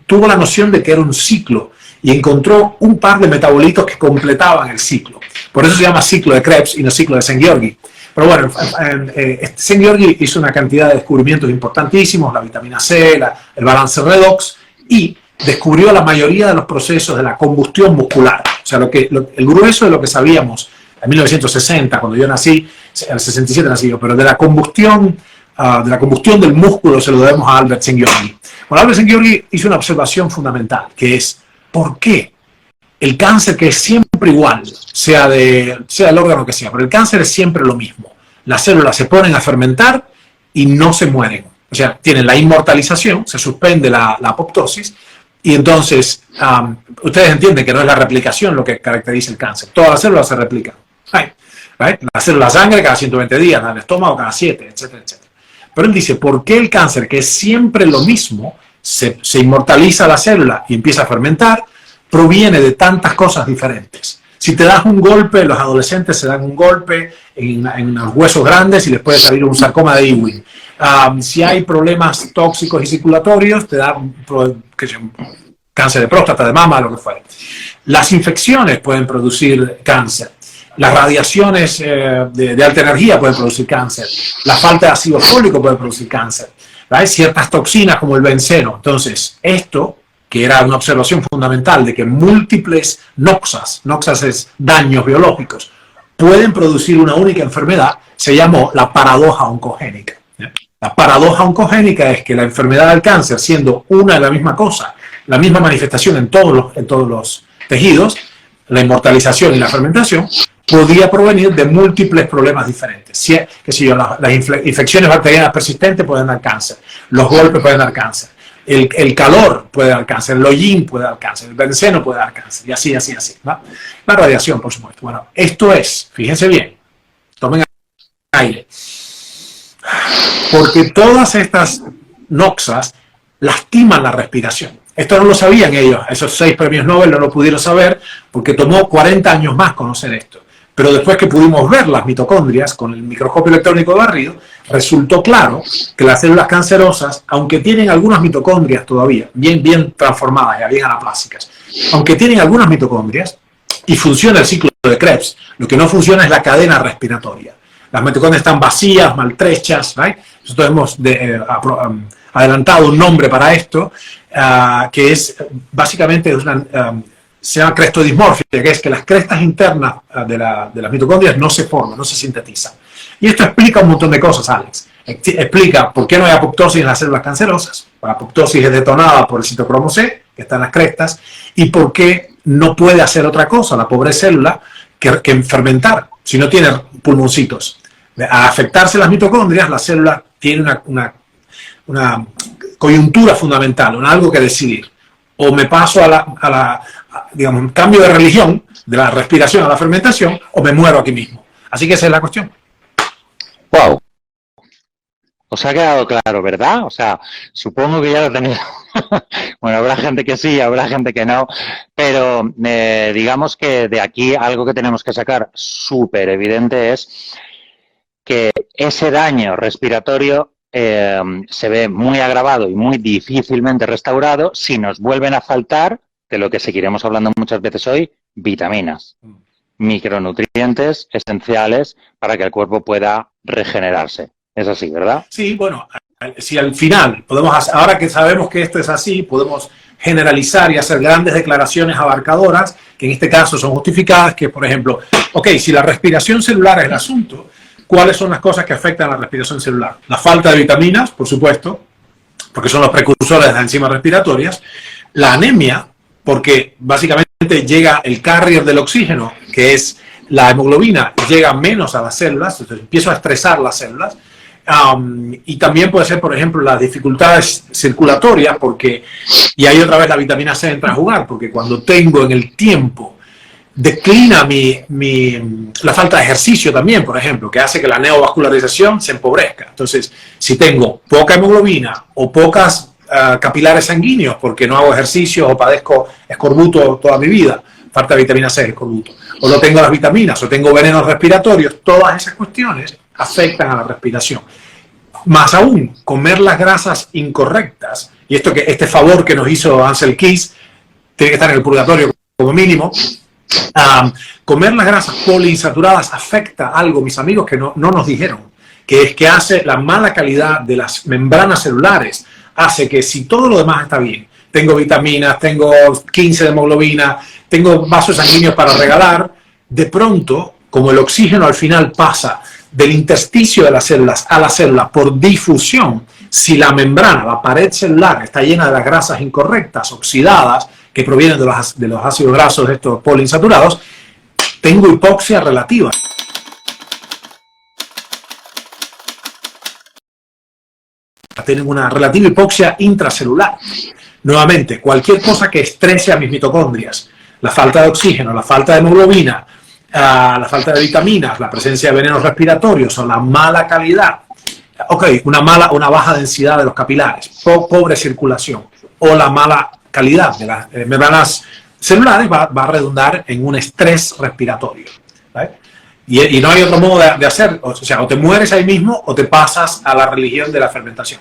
Speaker 3: tuvo la noción de que era un ciclo y encontró un par de metabolitos que completaban el ciclo. Por eso se llama ciclo de Krebs y no ciclo de Szent-Györgyi. Pero bueno, Szent-Györgyi hizo una cantidad de descubrimientos importantísimos, la vitamina C, el balance redox, y descubrió la mayoría de los procesos de la combustión muscular. O sea, el grueso de lo que sabíamos en 1960, cuando yo nací, en el 67 nací yo, pero de la combustión del músculo se lo debemos a Albert Szent-Györgyi. Bueno, Albert Szent-Györgyi hizo una observación fundamental, que es, ¿por qué el cáncer, que es siempre igual, sea el órgano que sea, pero el cáncer es siempre lo mismo? Las células se ponen a fermentar y no se mueren. O sea, tienen la inmortalización, se suspende la apoptosis, y entonces ustedes entienden que no es la replicación lo que caracteriza el cáncer. Todas las células se replican. Right? La célula sangre cada 120 días, el estómago cada 7, etcétera, etcétera. Pero él dice, ¿por qué el cáncer, que es siempre lo mismo, se inmortaliza la célula y empieza a fermentar? Proviene de tantas cosas diferentes. Si te das un golpe, los adolescentes se dan un golpe en los huesos grandes y les puede salir un sarcoma de Ewing. Si hay problemas tóxicos y circulatorios, te da cáncer de próstata, de mama, lo que fuera. Las infecciones pueden producir cáncer. Las radiaciones de alta energía pueden producir cáncer. La falta de ácido fólico puede producir cáncer. Hay ciertas toxinas como el benceno. Entonces, esto, que era una observación fundamental de que múltiples noxas es daños biológicos, pueden producir una única enfermedad, se llamó la paradoja oncogénica. La paradoja oncogénica es que la enfermedad del cáncer, siendo una y la misma cosa, la misma manifestación en todos los tejidos, la inmortalización y la fermentación, podía provenir de múltiples problemas diferentes. Las infecciones bacterianas persistentes pueden dar cáncer, los golpes pueden dar cáncer, el calor puede dar cáncer, el hollín puede dar cáncer, el benceno puede dar cáncer, y así, ¿no? La radiación, por supuesto. Bueno, esto es, fíjense bien, tomen aire, porque todas estas noxas lastiman la respiración. Esto no lo sabían ellos, esos 6 premios Nobel no lo pudieron saber porque tomó 40 años más conocer esto. Pero después que pudimos ver las mitocondrias con el microscopio electrónico de barrido, resultó claro que las células cancerosas, aunque tienen algunas mitocondrias todavía, bien transformadas, ya bien anaplásicas, aunque tienen algunas mitocondrias y funciona el ciclo de Krebs, lo que no funciona es la cadena respiratoria. Las mitocondrias están vacías, maltrechas, ¿right? Nosotros hemos adelantado un nombre para esto, que es básicamente se llama crestodismorfia, que es que las crestas internas de las mitocondrias no se forman, no se sintetizan. Y esto explica un montón de cosas, Alex. Explica por qué no hay apoptosis en las células cancerosas. La apoptosis es detonada por el citocromo C, que está en las crestas, y por qué no puede hacer otra cosa la pobre célula que fermentar, si no tiene pulmoncitos. A afectarse las mitocondrias, la célula tiene una coyuntura fundamental, algo que decidir. O me paso digamos, cambio de religión, de la respiración a la fermentación, o me muero aquí mismo. Así que esa es la cuestión.
Speaker 2: ¡Wow! Os ha quedado claro, ¿verdad? O sea, supongo que ya lo tenéis. Bueno, habrá gente que sí, habrá gente que no, pero digamos que de aquí algo que tenemos que sacar súper evidente es que ese daño respiratorio se ve muy agravado y muy difícilmente restaurado si nos vuelven a faltar, de lo que seguiremos hablando muchas veces hoy, vitaminas, micronutrientes esenciales para que el cuerpo pueda regenerarse. Es así, ¿verdad?
Speaker 3: Sí, bueno, si al final ahora que sabemos que esto es así, podemos generalizar y hacer grandes declaraciones abarcadoras, que en este caso son justificadas, que por ejemplo, ok, si la respiración celular es el asunto, ¿cuáles son las cosas que afectan a la respiración celular? La falta de vitaminas, por supuesto, porque son los precursores de las enzimas respiratorias, la anemia, porque básicamente llega el carrier del oxígeno, que es la hemoglobina, llega menos a las células, entonces empiezo a estresar las células, y también puede ser, por ejemplo, las dificultades circulatorias, y ahí otra vez la vitamina C entra a jugar, porque cuando tengo en el tiempo, declina la falta de ejercicio también, por ejemplo, que hace que la neovascularización se empobrezca. Entonces, si tengo poca hemoglobina o pocas capilares sanguíneos porque no hago ejercicio o padezco escorbuto toda mi vida, falta de vitamina C, escorbuto, o no tengo las vitaminas o tengo venenos respiratorios, todas esas cuestiones afectan a la respiración. Más aún, comer las grasas incorrectas, y este favor que nos hizo Ansel Keys, tiene que estar en el purgatorio como mínimo. Comer las grasas poliinsaturadas afecta algo, mis amigos, que no nos dijeron, que es que hace la mala calidad de las membranas celulares, hace que si todo lo demás está bien, tengo vitaminas, tengo 15 de hemoglobina, tengo vasos sanguíneos para regalar, de pronto, como el oxígeno al final pasa del intersticio de las células a la célula por difusión, si la membrana, la pared celular está llena de las grasas incorrectas, oxidadas, que provienen de los ácidos grasos estos poliinsaturados, tengo hipoxia relativa. Tienen una relativa hipoxia intracelular. Nuevamente, cualquier cosa que estrese a mis mitocondrias, la falta de oxígeno, la falta de hemoglobina, la falta de vitaminas, la presencia de venenos respiratorios o la mala calidad, una baja densidad de los capilares, pobre circulación o la mala calidad de las membranas celulares va a redundar en un estrés respiratorio. ¿Vale? Y no hay otro modo de hacer, o sea, o te mueres ahí mismo o te pasas a la religión de la fermentación.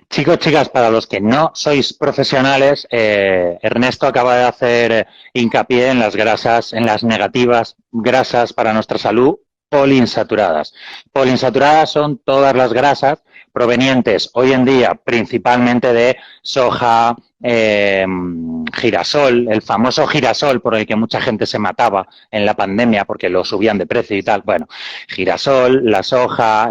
Speaker 2: Chicos, chicas, para los que no sois profesionales, Ernesto acaba de hacer hincapié en las grasas, en las negativas grasas para nuestra salud, poliinsaturadas. Poliinsaturadas son todas las grasas provenientes hoy en día principalmente de soja, girasol, el famoso girasol por el que mucha gente se mataba en la pandemia porque lo subían de precio y tal. Bueno, girasol, la soja,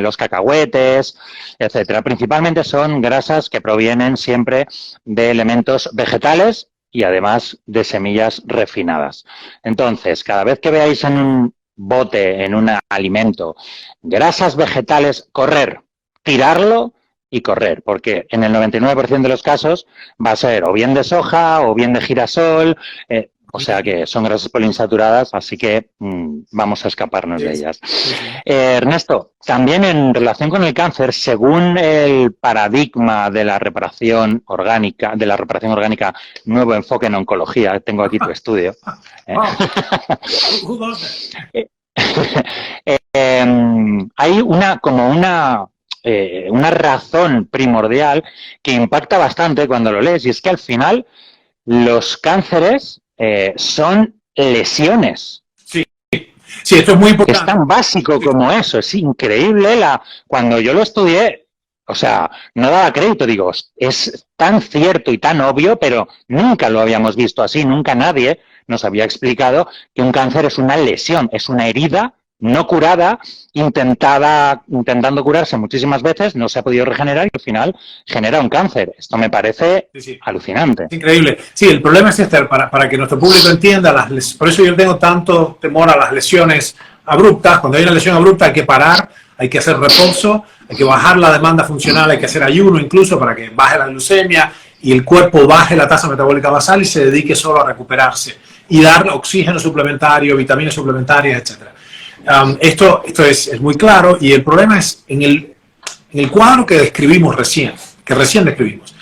Speaker 2: los cacahuetes, etcétera. Principalmente son grasas que provienen siempre de elementos vegetales y además de semillas refinadas. Entonces, cada vez que veáis en un bote, en un alimento, grasas vegetales, correr, tirarlo y correr, porque en el 99% de los casos va a ser o bien de soja o bien de girasol, o sea que son grasas poliinsaturadas, así que vamos a escaparnos de ellas. Ernesto, también en relación con el cáncer, según el paradigma de la reparación orgánica, nuevo enfoque en oncología, tengo aquí tu estudio. Hay una razón primordial que impacta bastante cuando lo lees, y es que al final los cánceres son lesiones.
Speaker 3: Sí, Sí, esto es muy importante.
Speaker 2: Es tan básico como eso, es increíble. Cuando yo lo estudié, o sea, no daba crédito, digo, es tan cierto y tan obvio, pero nunca lo habíamos visto así, nunca nadie nos había explicado que un cáncer es una lesión, es una herida no curada, intentando curarse muchísimas veces, no se ha podido regenerar y al final genera un cáncer. Esto me parece alucinante.
Speaker 3: Es increíble. Sí, el problema es este, para que nuestro público entienda, por eso yo tengo tanto temor a las lesiones abruptas. Cuando hay una lesión abrupta hay que parar, hay que hacer reposo, hay que bajar la demanda funcional, hay que hacer ayuno incluso para que baje la glucemia y el cuerpo baje la tasa metabólica basal y se dedique solo a recuperarse y dar oxígeno suplementario, vitaminas suplementarias, etc. Esto es muy claro, y el problema es en el cuadro que describimos recién, describimos.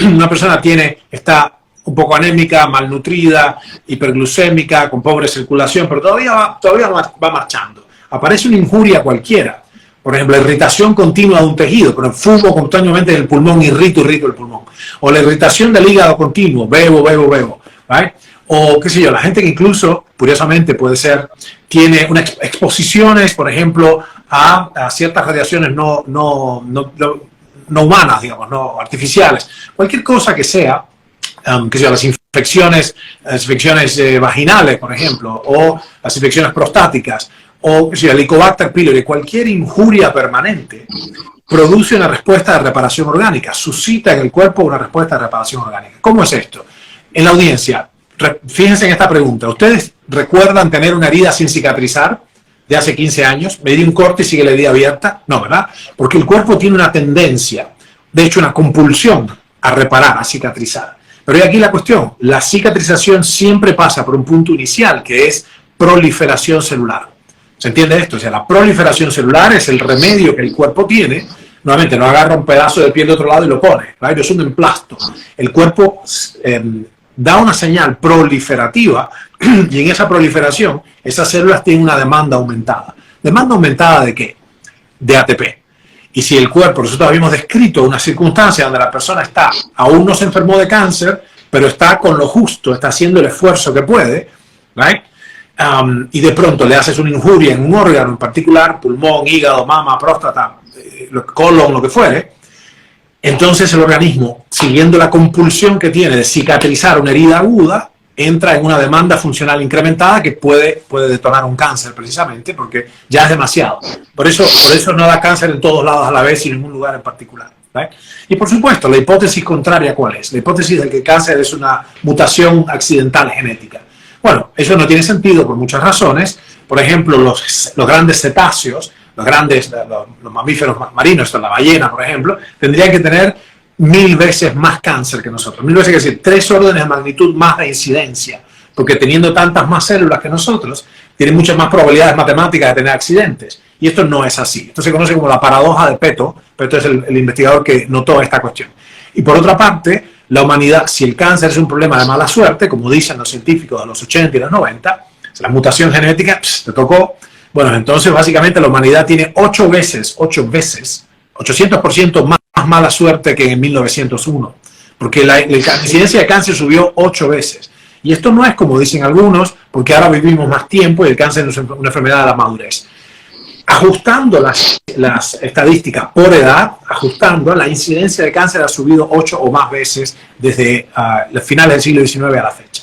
Speaker 3: Una persona está un poco anémica, malnutrida, hiperglucémica, con pobre circulación, pero todavía va marchando. Aparece una injuria cualquiera, por ejemplo, la irritación continua de un tejido, pero fumo continuamente en el pulmón, irrito el pulmón. O la irritación del hígado continuo, bebo, ¿right? O, qué sé yo, la gente que incluso, curiosamente, tiene unas exposiciones, por ejemplo, a ciertas radiaciones no humanas, digamos, no artificiales. Cualquier cosa que sea, qué sé yo, las infecciones vaginales, por ejemplo, o las infecciones prostáticas, o qué sé yo, el Helicobacter pylori, cualquier injuria permanente, produce una respuesta de reparación orgánica, suscita en el cuerpo una respuesta de reparación orgánica. ¿Cómo es esto? En la audiencia, fíjense en esta pregunta. ¿Ustedes recuerdan tener una herida sin cicatrizar de hace 15 años? ¿Me di un corte y sigue la herida abierta? No, ¿verdad? Porque el cuerpo tiene una tendencia, de hecho una compulsión a reparar, a cicatrizar. Pero aquí la cuestión, la cicatrización siempre pasa por un punto inicial, que es proliferación celular. ¿Se entiende esto? O sea, la proliferación celular es el remedio que el cuerpo tiene. Nuevamente, no agarra un pedazo de piel de otro lado y lo pone, ¿right? Es un emplasto. El cuerpo da una señal proliferativa y en esa proliferación esas células tienen una demanda aumentada. ¿Demanda aumentada de qué? De ATP. Y si el cuerpo, nosotros habíamos descrito una circunstancia donde la persona aún no se enfermó de cáncer, pero está con lo justo, está haciendo el esfuerzo que puede, ¿right? Y de pronto le haces una injuria en un órgano en particular, pulmón, hígado, mama, próstata, colon, lo que fuere, entonces el organismo, siguiendo la compulsión que tiene de cicatrizar una herida aguda, entra en una demanda funcional incrementada que puede detonar un cáncer precisamente, porque ya es demasiado. Por eso no da cáncer en todos lados a la vez y en ningún lugar en particular, ¿right? Y por supuesto, la hipótesis contraria, ¿cuál es? La hipótesis de que el cáncer es una mutación accidental genética. Bueno, eso no tiene sentido por muchas razones. Por ejemplo, los grandes cetáceos, los mamíferos marinos, la ballena, por ejemplo, tendrían que tener 1000 veces más cáncer que nosotros. 1000 veces, es decir, 3 órdenes de magnitud más de incidencia, porque teniendo tantas más células que nosotros, tienen muchas más probabilidades matemáticas de tener accidentes. Y esto no es así. Esto se conoce como la paradoja de Peto. Peto es el investigador que notó esta cuestión. Y por otra parte, la humanidad, si el cáncer es un problema de mala suerte, como dicen los científicos de los 80 y los 90, la mutación genética, te tocó. Bueno, entonces básicamente la humanidad tiene 800% más mala suerte que en 1901, porque la incidencia de cáncer subió 8 veces. Y esto no es como dicen algunos, porque ahora vivimos más tiempo y el cáncer es una enfermedad de la madurez. Ajustando las estadísticas por edad, la incidencia de cáncer ha subido 8 o más veces desde los finales del siglo XIX a la fecha.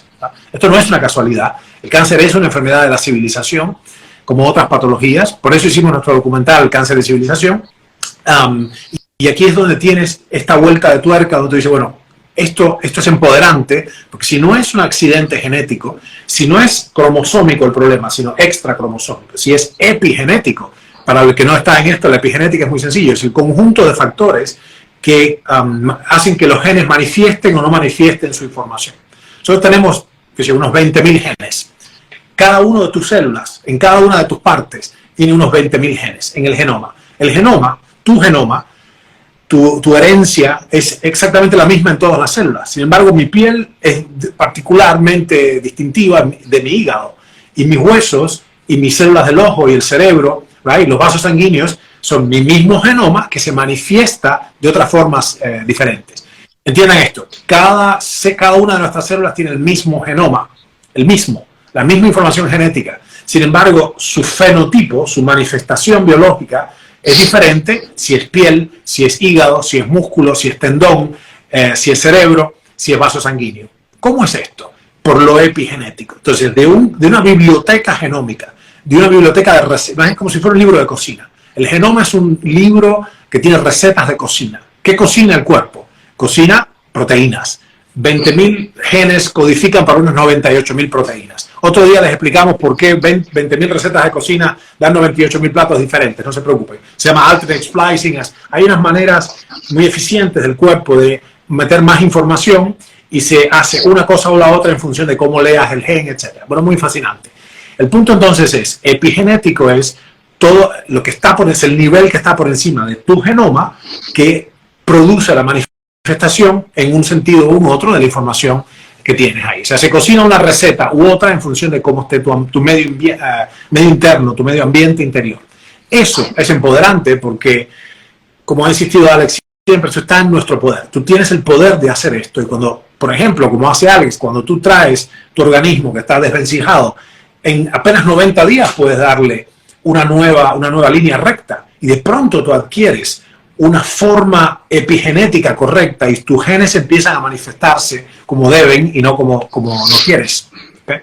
Speaker 3: Esto no es una casualidad. El cáncer es una enfermedad de la civilización, como otras patologías. Por eso hicimos nuestro documental Cáncer de Civilización. Y aquí es donde tienes esta vuelta de tuerca, donde tú dices, bueno, esto es empoderante, porque si no es un accidente genético, si no es cromosómico el problema, sino extracromosómico, si es epigenético, para el que no está en esto, la epigenética es muy sencillo, es el conjunto de factores que hacen que los genes manifiesten o no manifiesten su información. Nosotros tenemos, unos 20.000 genes. Cada uno de tus células, en cada una de tus partes, tiene unos 20.000 genes en el genoma. El genoma, tu genoma, tu herencia es exactamente la misma en todas las células. Sin embargo, mi piel es particularmente distintiva de mi hígado. Y mis huesos y mis células del ojo y el cerebro, ¿right? Los vasos sanguíneos, son mi mismo genoma que se manifiesta de otras formas diferentes. Entiendan esto. Cada una de nuestras células tiene el mismo genoma. La misma información genética. Sin embargo, su fenotipo, su manifestación biológica, es diferente si es piel, si es hígado, si es músculo, si es tendón, si es cerebro, si es vaso sanguíneo. ¿Cómo es esto? Por lo epigenético. Entonces, de una biblioteca genómica, de una biblioteca de recetas, es como si fuera un libro de cocina. El genoma es un libro que tiene recetas de cocina. ¿Qué cocina el cuerpo? Cocina proteínas. 20.000 genes codifican para unos 98.000 proteínas. Otro día les explicamos por qué 20.000 recetas de cocina dan 98.000 platos diferentes, no se preocupen. Se llama alternate splicing. Hay unas maneras muy eficientes del cuerpo de meter más información y se hace una cosa o la otra en función de cómo leas el gen, etc. Bueno, muy fascinante. El punto entonces es, epigenético es todo lo que está es el nivel que está por encima de tu genoma que produce la manifestación en un sentido u otro de la información que tienes ahí. O sea, se cocina una receta u otra en función de cómo esté tu medio interno, tu medio ambiente interior. Eso es empoderante porque, como ha insistido Alex, siempre eso está en nuestro poder. Tú tienes el poder de hacer esto y cuando, por ejemplo, como hace Alex, cuando tú traes tu organismo que está desvencijado, en apenas 90 días puedes darle una nueva línea recta y de pronto tú adquieres una forma epigenética correcta y tus genes empiezan a manifestarse como deben y no como no quieres. ¿Okay?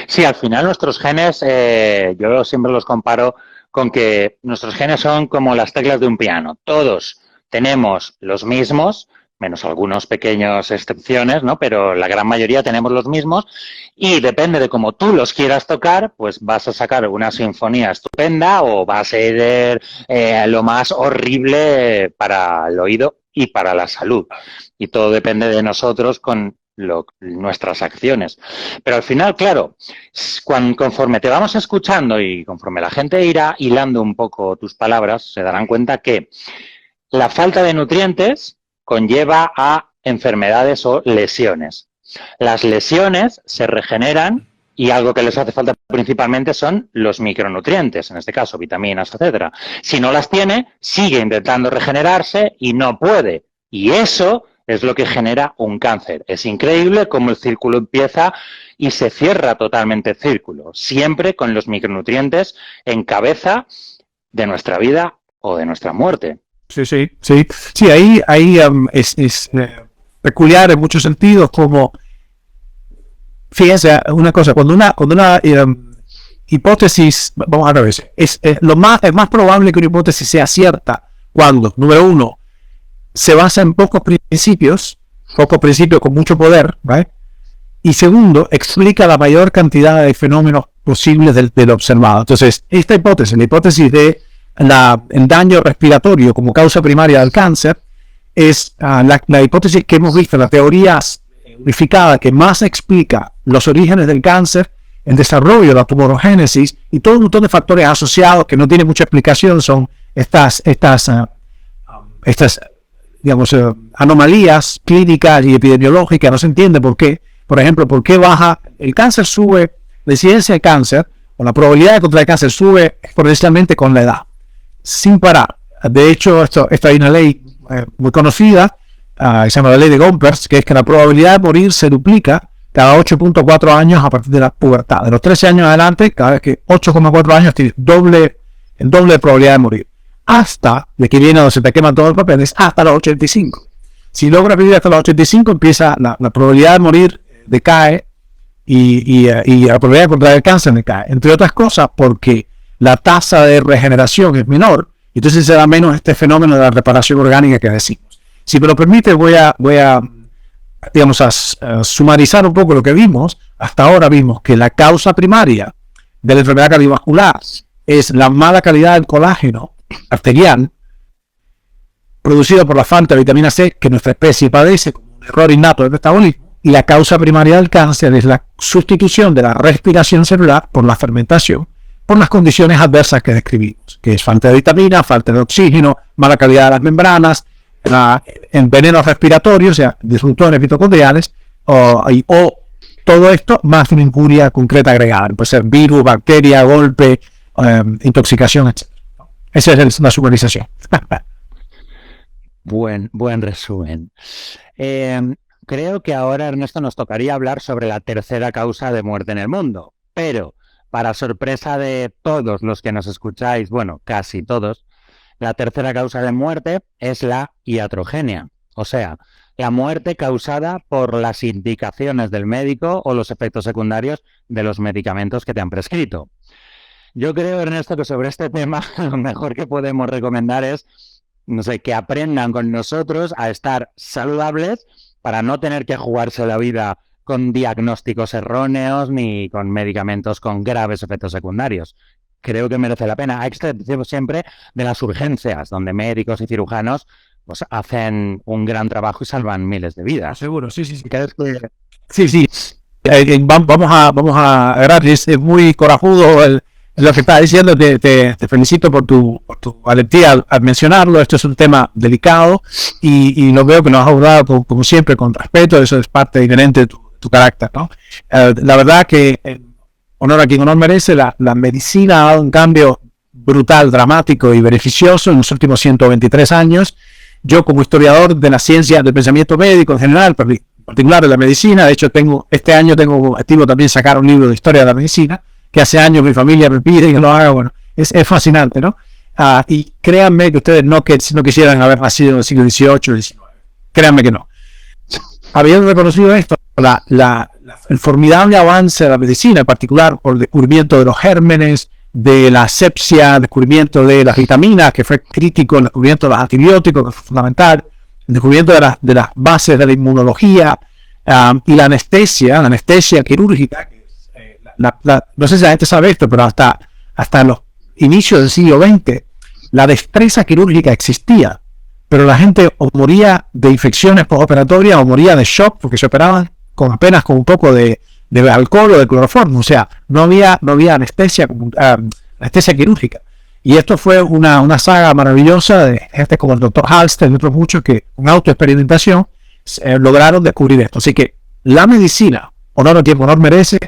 Speaker 2: Sí, al final nuestros genes, yo siempre los comparo con que nuestros genes son como las teclas de un piano. Todos tenemos los mismos, menos algunas pequeñas excepciones, ¿no? Pero la gran mayoría tenemos los mismos y depende de cómo tú los quieras tocar, pues vas a sacar una sinfonía estupenda o va a ser lo más horrible para el oído y para la salud. Y todo depende de nosotros con nuestras acciones. Pero al final, claro, conforme te vamos escuchando y conforme la gente irá hilando un poco tus palabras, se darán cuenta que la falta de nutrientes conlleva a enfermedades o lesiones. Las lesiones se regeneran y algo que les hace falta principalmente son los micronutrientes, en este caso vitaminas, etcétera. Si no las tiene, sigue intentando regenerarse y no puede. Y eso es lo que genera un cáncer. Es increíble cómo el círculo empieza y se cierra totalmente el círculo, siempre con los micronutrientes en cabeza de nuestra vida o de nuestra muerte.
Speaker 4: Sí, ahí es peculiar en muchos sentidos, como, fíjense, una cosa, cuando una hipótesis, vamos a ver, es más probable que una hipótesis sea cierta cuando, número uno, se basa en pocos principios con mucho poder, ¿right? Y segundo, explica la mayor cantidad de fenómenos posibles del observado. Entonces, esta hipótesis, la hipótesis de el daño respiratorio como causa primaria del cáncer, es la hipótesis que hemos visto, la teoría unificada que más explica los orígenes del cáncer, el desarrollo, la tumorogénesis y todo un montón de factores asociados que no tienen mucha explicación. Son estas digamos, anomalías clínicas y epidemiológicas. No se entiende por qué. Por ejemplo, por qué baja el cáncer, sube la incidencia de cáncer o la probabilidad de contraer cáncer sube exponencialmente con la edad, sin parar. De hecho, esto hay una ley muy conocida, se llama la ley de Gompers, que es que la probabilidad de morir se duplica cada 8.4 años a partir de la pubertad. De los 13 años adelante, cada vez que 8,4 años tienes el doble de probabilidad de morir. Hasta, de que viene donde se te queman todos los papeles, hasta los 85. Si logras vivir hasta los 85, empieza la probabilidad de morir decae y la probabilidad de contraer cáncer decae. Entre otras cosas, porque la tasa de regeneración es menor, y entonces se da menos este fenómeno de la reparación orgánica que decimos. Si me lo permite, voy a digamos, a sumarizar un poco lo que vimos. Hasta ahora vimos que la causa primaria de la enfermedad cardiovascular es la mala calidad del colágeno arterial producido por la falta de vitamina C que nuestra especie padece como un error innato del metabolismo, y la causa primaria del cáncer es la sustitución de la respiración celular por la fermentación, por las condiciones adversas que describimos, que es falta de vitamina, falta de oxígeno, mala calidad de las membranas, envenenos respiratorios, o sea, disruptores mitocondriales, o todo esto más una injuria concreta agregada. Puede ser virus, bacteria, golpe, intoxicación, etc. Esa es la sumarización.
Speaker 1: Buen resumen. Creo que ahora, Ernesto, nos tocaría hablar sobre la tercera causa de muerte en el mundo. Pero para sorpresa de todos los que nos escucháis, bueno, casi todos, la tercera causa de muerte es la iatrogenia, o sea, la muerte causada por las indicaciones del médico o los efectos secundarios de los medicamentos que te han prescrito. Yo creo, Ernesto, que sobre este tema lo mejor que podemos recomendar es, no sé, que aprendan con nosotros a estar saludables para no tener que jugarse la vida con diagnósticos erróneos ni con medicamentos con graves efectos secundarios. Creo que merece la pena, a excepción siempre de las urgencias, donde médicos y cirujanos pues hacen un gran trabajo y salvan miles de vidas.
Speaker 4: Seguro, sí.
Speaker 1: Sí.
Speaker 4: Sí. Vamos a agarrar, es muy corajudo lo que estás diciendo, te felicito por tu valentía al mencionarlo. Esto es un tema delicado y lo veo que nos has abordado como siempre con respeto. Eso es parte inherente de tu carácter, ¿no? La verdad que honor a quien honor merece, la medicina ha dado un cambio brutal, dramático y beneficioso en los últimos 123 años. Yo, como historiador de la ciencia del pensamiento médico en general, pero en particular de la medicina, de hecho este año tengo como objetivo también sacar un libro de historia de la medicina, que hace años mi familia me pide que lo haga. Bueno, es fascinante, ¿no? Y créanme que ustedes no quisieran haber nacido en el siglo XVIII o XIX. Créanme que no. Habiendo reconocido esto, el formidable avance de la medicina, en particular por el descubrimiento de los gérmenes, de la asepsia, descubrimiento de las vitaminas, que fue crítico, el descubrimiento de los antibióticos, que fue fundamental, el descubrimiento de las bases de la inmunología, y la anestesia quirúrgica. No sé si la gente sabe esto, pero hasta los inicios del siglo XX, la destreza quirúrgica existía, pero la gente o moría de infecciones postoperatorias o moría de shock porque se operaban apenas con un poco de alcohol o de cloroformo. O sea, no había anestesia quirúrgica. Y esto fue una saga maravillosa de gente como el Dr. Halsted y otros muchos que con autoexperimentación lograron descubrir esto. Así que la medicina, honor a quien honor merece,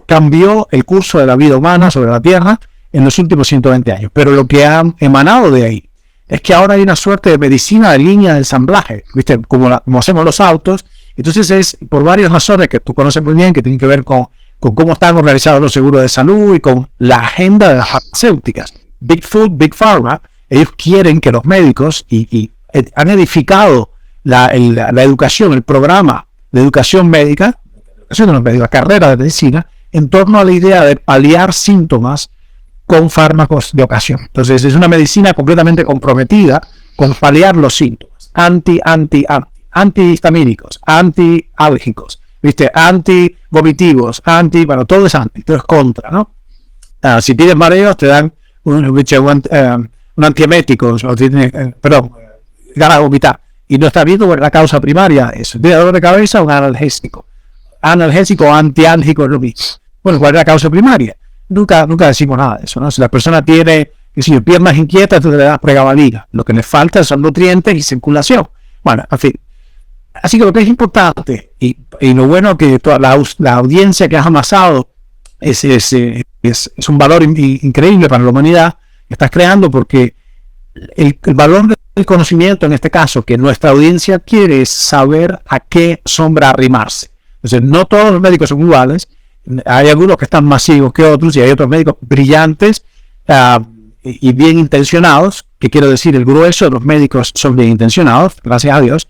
Speaker 4: cambió el curso de la vida humana sobre la Tierra en los últimos 120 años. Pero lo que ha emanado de ahí es que ahora hay una suerte de medicina de línea de ensamblaje, ¿viste? Como hacemos los autos. Entonces es por varias razones que tú conoces muy bien, que tienen que ver con cómo están organizados los seguros de salud y con la agenda de las farmacéuticas. Big Food, Big Pharma, ellos quieren que los médicos y han edificado la educación, el programa de educación médica, la carrera de medicina, en torno a la idea de paliar síntomas con fármacos de ocasión. Entonces es una medicina completamente comprometida con paliar los síntomas, antihistamínicos, antialérgicos, ¿viste? Antivomitivos, bueno, todo es anti, todo es contra, ¿no? Si tienes mareos, te dan un antiemético, ganas de vomitar. Y no está viendo la causa primaria de eso. Tiene dolor de cabeza, un analgésico o antiálgico es lo mismo. Bueno, ¿cuál es la causa primaria? Nunca decimos nada de eso, ¿no? Si la persona tiene piernas inquietas, entonces le das pregabalina. Lo que le falta son nutrientes y circulación. Bueno, en fin. Así que lo que es importante, y lo bueno que toda la audiencia que has amasado es un valor increíble para la humanidad que estás creando, porque el valor del conocimiento en este caso que nuestra audiencia quiere es saber a qué sombra arrimarse. Entonces, no todos los médicos son iguales. Hay algunos que están más ciegos que otros y hay otros médicos brillantes y bien intencionados, que quiero decir, el grueso de los médicos son bien intencionados, gracias a Dios.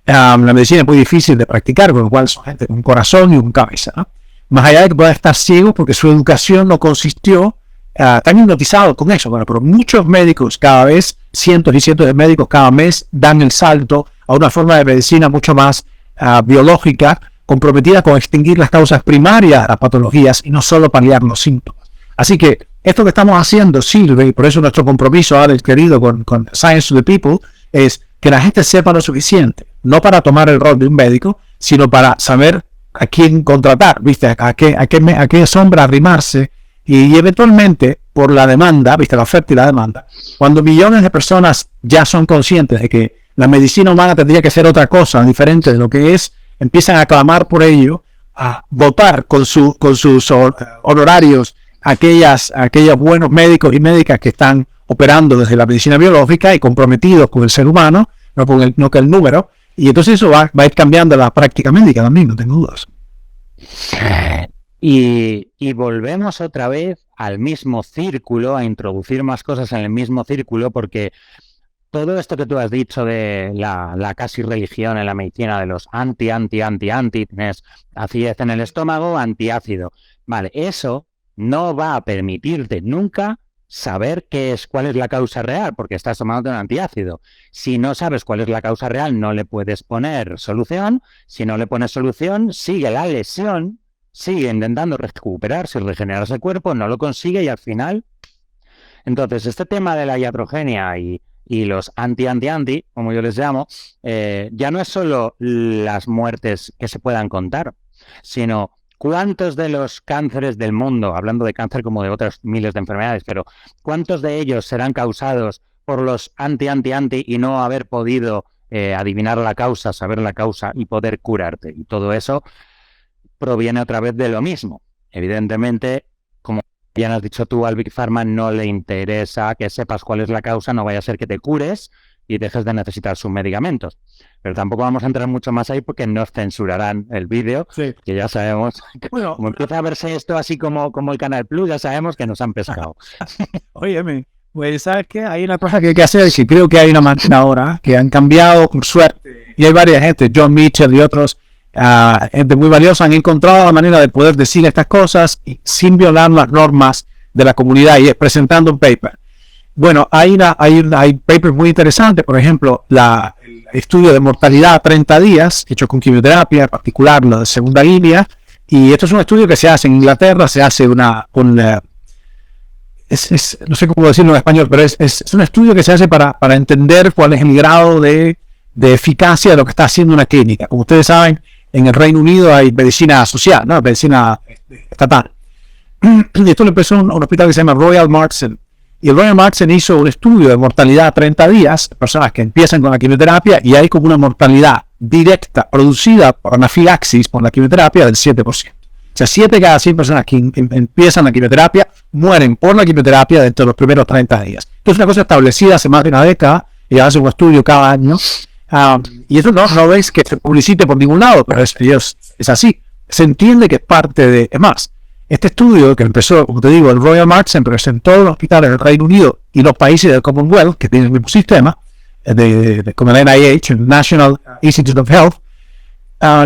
Speaker 4: La medicina es muy difícil de practicar, con lo cual son gente con un corazón y un cabeza, ¿no? Más allá de que puedan estar ciegos porque su educación no consistió, están hipnotizados con eso. Bueno, pero muchos médicos cada vez, cientos y cientos de médicos cada mes dan el salto a una forma de medicina mucho más biológica, comprometida con extinguir las causas primarias de las patologías y no solo paliar los síntomas. Así que esto que estamos haciendo sirve, y por eso nuestro compromiso, Alex querido, con Science to the People, es que la gente sepa lo suficiente, no para tomar el rol de un médico, sino para saber a quién contratar, ¿viste? A qué sombra arrimarse, y eventualmente, por la demanda, ¿viste? La oferta y la demanda, cuando millones de personas ya son conscientes de que la medicina humana tendría que ser otra cosa diferente de lo que es, empiezan a clamar por ello, a votar con sus honorarios aquellos buenos médicos y médicas que están operando desde la medicina biológica y comprometidos con el ser humano, no con el número, y entonces eso va a ir cambiando la práctica médica también, no tengo dudas.
Speaker 1: Y volvemos otra vez al mismo círculo, a introducir más cosas en el mismo círculo, porque todo esto que tú has dicho de la casi religión en la medicina, de los anti, tienes acidez en el estómago, antiácido. Vale, eso no va a permitirte nunca saber cuál es la causa real, porque estás tomando un antiácido. Si no sabes cuál es la causa real, no le puedes poner solución. Si no le pones solución, sigue la lesión, sigue intentando recuperarse y regenerarse el cuerpo, no lo consigue y al final... Entonces, este tema de la iatrogenia y los anti, como yo les llamo, ya no es solo las muertes que se puedan contar, sino cuántos de los cánceres del mundo, hablando de cáncer como de otras miles de enfermedades, pero cuántos de ellos serán causados por los anti y no haber podido adivinar la causa, saber la causa y poder curarte. Y todo eso proviene otra vez de lo mismo. Evidentemente, como ya has dicho tú, al Big Pharma no le interesa que sepas cuál es la causa, no vaya a ser que te cures y dejes de necesitar sus medicamentos. Pero tampoco vamos a entrar mucho más ahí porque nos censurarán el vídeo, sí, que ya sabemos, bueno, como empieza a verse esto así como el Canal Plus, ya sabemos que nos han pescado.
Speaker 4: Óyeme, pues sabes que hay una cosa que hay que hacer, y creo que hay una máquina ahora que han cambiado por suerte, y hay varias gente, John Mitchell y otros, gente muy valiosa, han encontrado la manera de poder decir estas cosas sin violar las normas de la comunidad y presentando un paper. Bueno, hay papers muy interesantes, por ejemplo, el estudio de mortalidad a 30 días, hecho con quimioterapia, en particular la de segunda línea, y esto es un estudio que se hace en Inglaterra, se hace no sé cómo decirlo en español, pero es un estudio que se hace para entender cuál es el grado de eficacia de lo que está haciendo una clínica. Como ustedes saben, en el Reino Unido hay medicina social, ¿no? Medicina estatal. Y esto lo empezó en un hospital que se llama Royal Marsden. Y el Royal Marsden hizo un estudio de mortalidad a 30 días, personas que empiezan con la quimioterapia, y hay como una mortalidad directa producida por anafilaxis por la quimioterapia del 7%. O sea, 7 cada 100 personas que empiezan la quimioterapia mueren por la quimioterapia dentro de los primeros 30 días. Esto es una cosa establecida hace más de una década, y hace un estudio cada año. Y eso no veis que se publicite por ningún lado, pero es así. Se entiende que es parte de... Es más, este estudio que empezó, como te digo, el Royal Marsden, pero es en todos los hospitales del Reino Unido y los países del Commonwealth, que tienen el mismo sistema, como el NIH, el National Institute of Health,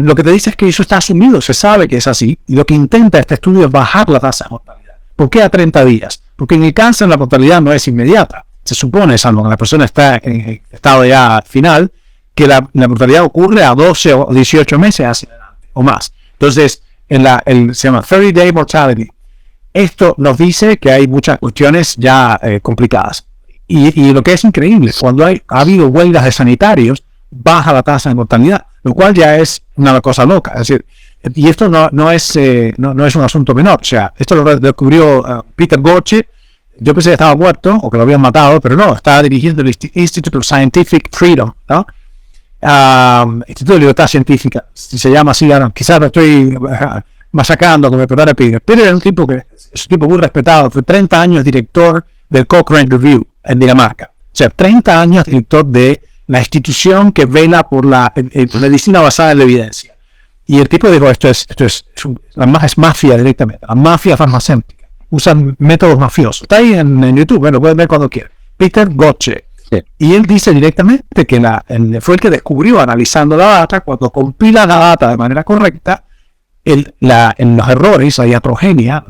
Speaker 4: lo que te dice es que eso está asumido, se sabe que es así, y lo que intenta este estudio es bajar la tasa de mortalidad. ¿Por qué a 30 días? Porque en el cáncer la mortalidad no es inmediata. Se supone, salvo que la persona está en estado ya final, que la mortalidad ocurre a 12 o 18 meses hacia adelante, o más. Entonces, se llama 30-day mortality. Esto nos dice que hay muchas cuestiones ya complicadas. Y lo que es increíble, cuando ha habido huelgas de sanitarios, baja la tasa de mortalidad, lo cual ya es una cosa loca. Es decir, y esto no es un asunto menor. O sea, esto lo descubrió Peter Gotche. Yo pensé que estaba muerto o que lo habían matado, pero no, estaba dirigiendo el Institute of Scientific Freedom, ¿no? Instituto de Libertad Científica, si se llama así, quizás lo estoy masacrando, como me perdone Peter. Peter es un tipo muy respetado, fue 30 años director del Cochrane Review en Dinamarca. O sea, 30 años director de la institución que vela por la medicina basada en la evidencia. Y el tipo dijo, esto es mafia directamente, la mafia farmacéutica. Usan métodos mafiosos. Está ahí en YouTube, lo pueden ver cuando quieran. Peter Gotche. Sí. Y él dice directamente que fue el que descubrió, analizando la data, cuando compila la data de manera correcta, en los errores, la iatrogenia,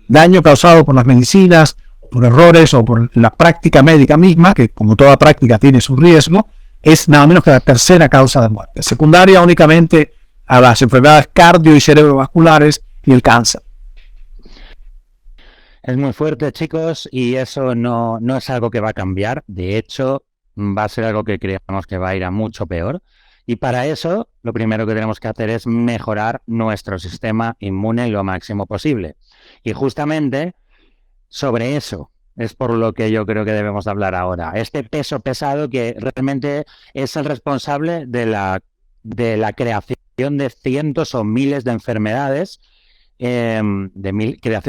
Speaker 4: daño causado por las medicinas, por errores o por la práctica médica misma, que como toda práctica tiene su riesgo, es nada menos que la tercera causa de muerte, secundaria únicamente a las enfermedades cardio y cerebrovasculares y el cáncer.
Speaker 1: Es muy fuerte, chicos, y eso no es algo que va a cambiar. De hecho, va a ser algo que creemos que va a ir a mucho peor. Y para eso, lo primero que tenemos que hacer es mejorar nuestro sistema inmune lo máximo posible. Y justamente sobre eso es por lo que yo creo que debemos de hablar ahora. Este peso pesado que realmente es el responsable de la creación de cientos o miles de enfermedades, creación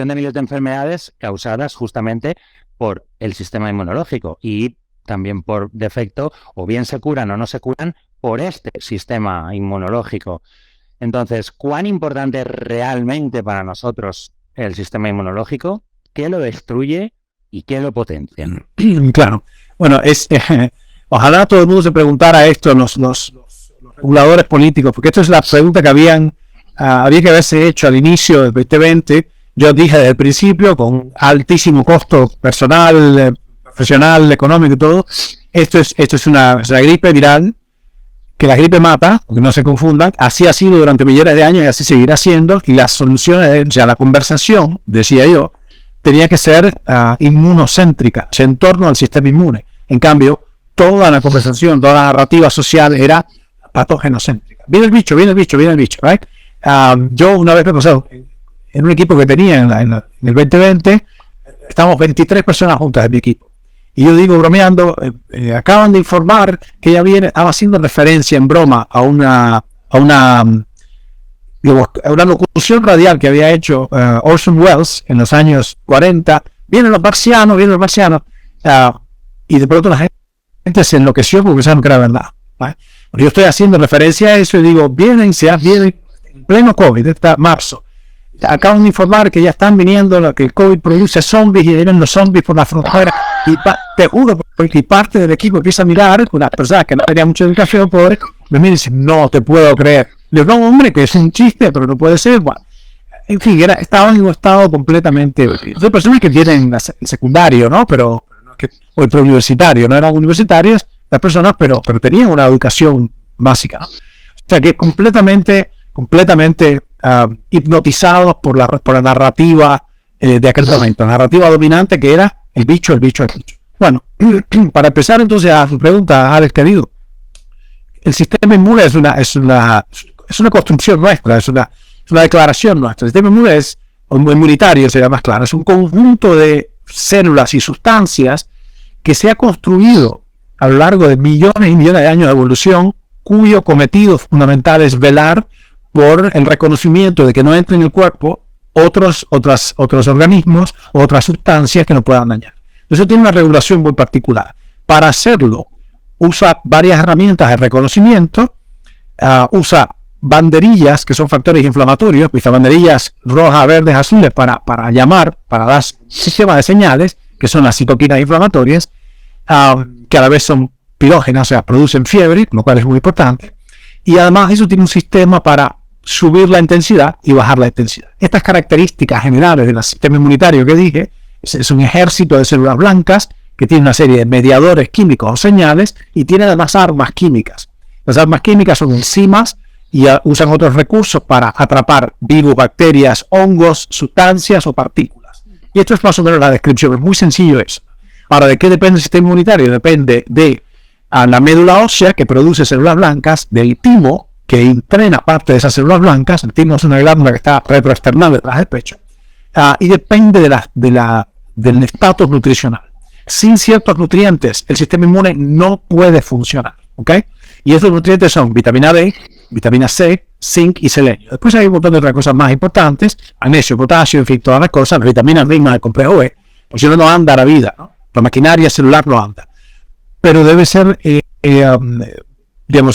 Speaker 1: de miles de enfermedades causadas justamente por el sistema inmunológico y también por defecto, o bien se curan o no se curan por este sistema inmunológico. Entonces, ¿cuán importante es realmente para nosotros el sistema inmunológico? ¿Qué lo destruye y qué lo potencia?
Speaker 4: Claro. Bueno, ojalá todo el mundo se preguntara esto, los reguladores políticos, porque esto es la pregunta que había que haberse hecho al inicio del 2020. Yo dije desde el principio, con altísimo costo personal, profesional, económico y todo, esto es una gripe viral, que la gripe mata, porque no se confundan, así ha sido durante millones de años y así seguirá siendo, y las soluciones, o sea, la conversación, decía yo, tenía que ser inmunocéntrica, en torno al sistema inmune. En cambio, toda la conversación, toda la narrativa social era patógenocéntrica. Viene el bicho, right? Yo una vez me he pasado en un equipo que tenía en el 2020, estábamos 23 personas juntas en mi equipo. Y yo digo, bromeando, acaban de informar que ya estaba haciendo referencia en broma a una locución radial que había hecho Orson Welles en los años 40. Vienen los marcianos. Y de pronto la gente se enloqueció porque pensaron que era verdad, ¿vale? Yo estoy haciendo referencia a eso y digo, vienen en pleno COVID, está marzo. Acaban de informar que ya están viniendo, que el COVID produce zombies y vienen los zombies por la frontera. Y te juro, porque parte del equipo empieza a mirar, una persona que no tenía mucha educación, pobre, me mira y dice, no te puedo creer. Le digo, no, hombre, que es un chiste, pero no puede ser. Bueno, en fin, estaban en un estado completamente... Hay personas que tienen el secundario, ¿no? O el preuniversitario, no eran universitarios las personas, pero tenían una educación básica, ¿no? O sea, que completamente hipnotizados por la narrativa de aquel momento, la narrativa dominante que era el bicho. Bueno, para empezar entonces a su pregunta, Alex querido, el sistema inmune es una construcción nuestra, es una declaración nuestra. El sistema inmunitario sería más claro, es un conjunto de células y sustancias que se ha construido a lo largo de millones y millones de años de evolución, cuyo cometido fundamental es velar por el reconocimiento de que no entren en el cuerpo otros organismos, otras sustancias que nos puedan dañar. Eso tiene una regulación muy particular. Para hacerlo, usa varias herramientas de reconocimiento, usa banderillas que son factores inflamatorios, usa banderillas rojas, verdes, azules para dar sistema de señales, que son las citoquinas inflamatorias, que a la vez son pirógenas, o sea, producen fiebre, lo cual es muy importante. Y además eso tiene un sistema para subir la intensidad y bajar la intensidad. Estas características generales del sistema inmunitario que dije, es un ejército de células blancas que tiene una serie de mediadores químicos o señales y tiene además armas químicas. Las armas químicas son enzimas y usan otros recursos para atrapar virus, bacterias, hongos, sustancias o partículas. Y esto es más o menos la descripción, es muy sencillo eso. Ahora, ¿de qué depende el sistema inmunitario? Depende de la médula ósea, que produce células blancas, del timo, que entrena parte de esas células blancas. El timo es una glándula que está retroexternal detrás del pecho. Y depende del estatus nutricional. Sin ciertos nutrientes, el sistema inmune no puede funcionar, ¿ok? Y estos nutrientes son vitamina D, vitamina C, zinc y selenio. Después hay un montón de otras cosas más importantes, magnesio, potasio, en fin, todas las cosas, las vitaminas mismas del complejo B, porque si no, no anda la vida, ¿no? La maquinaria celular no anda. Pero debe ser,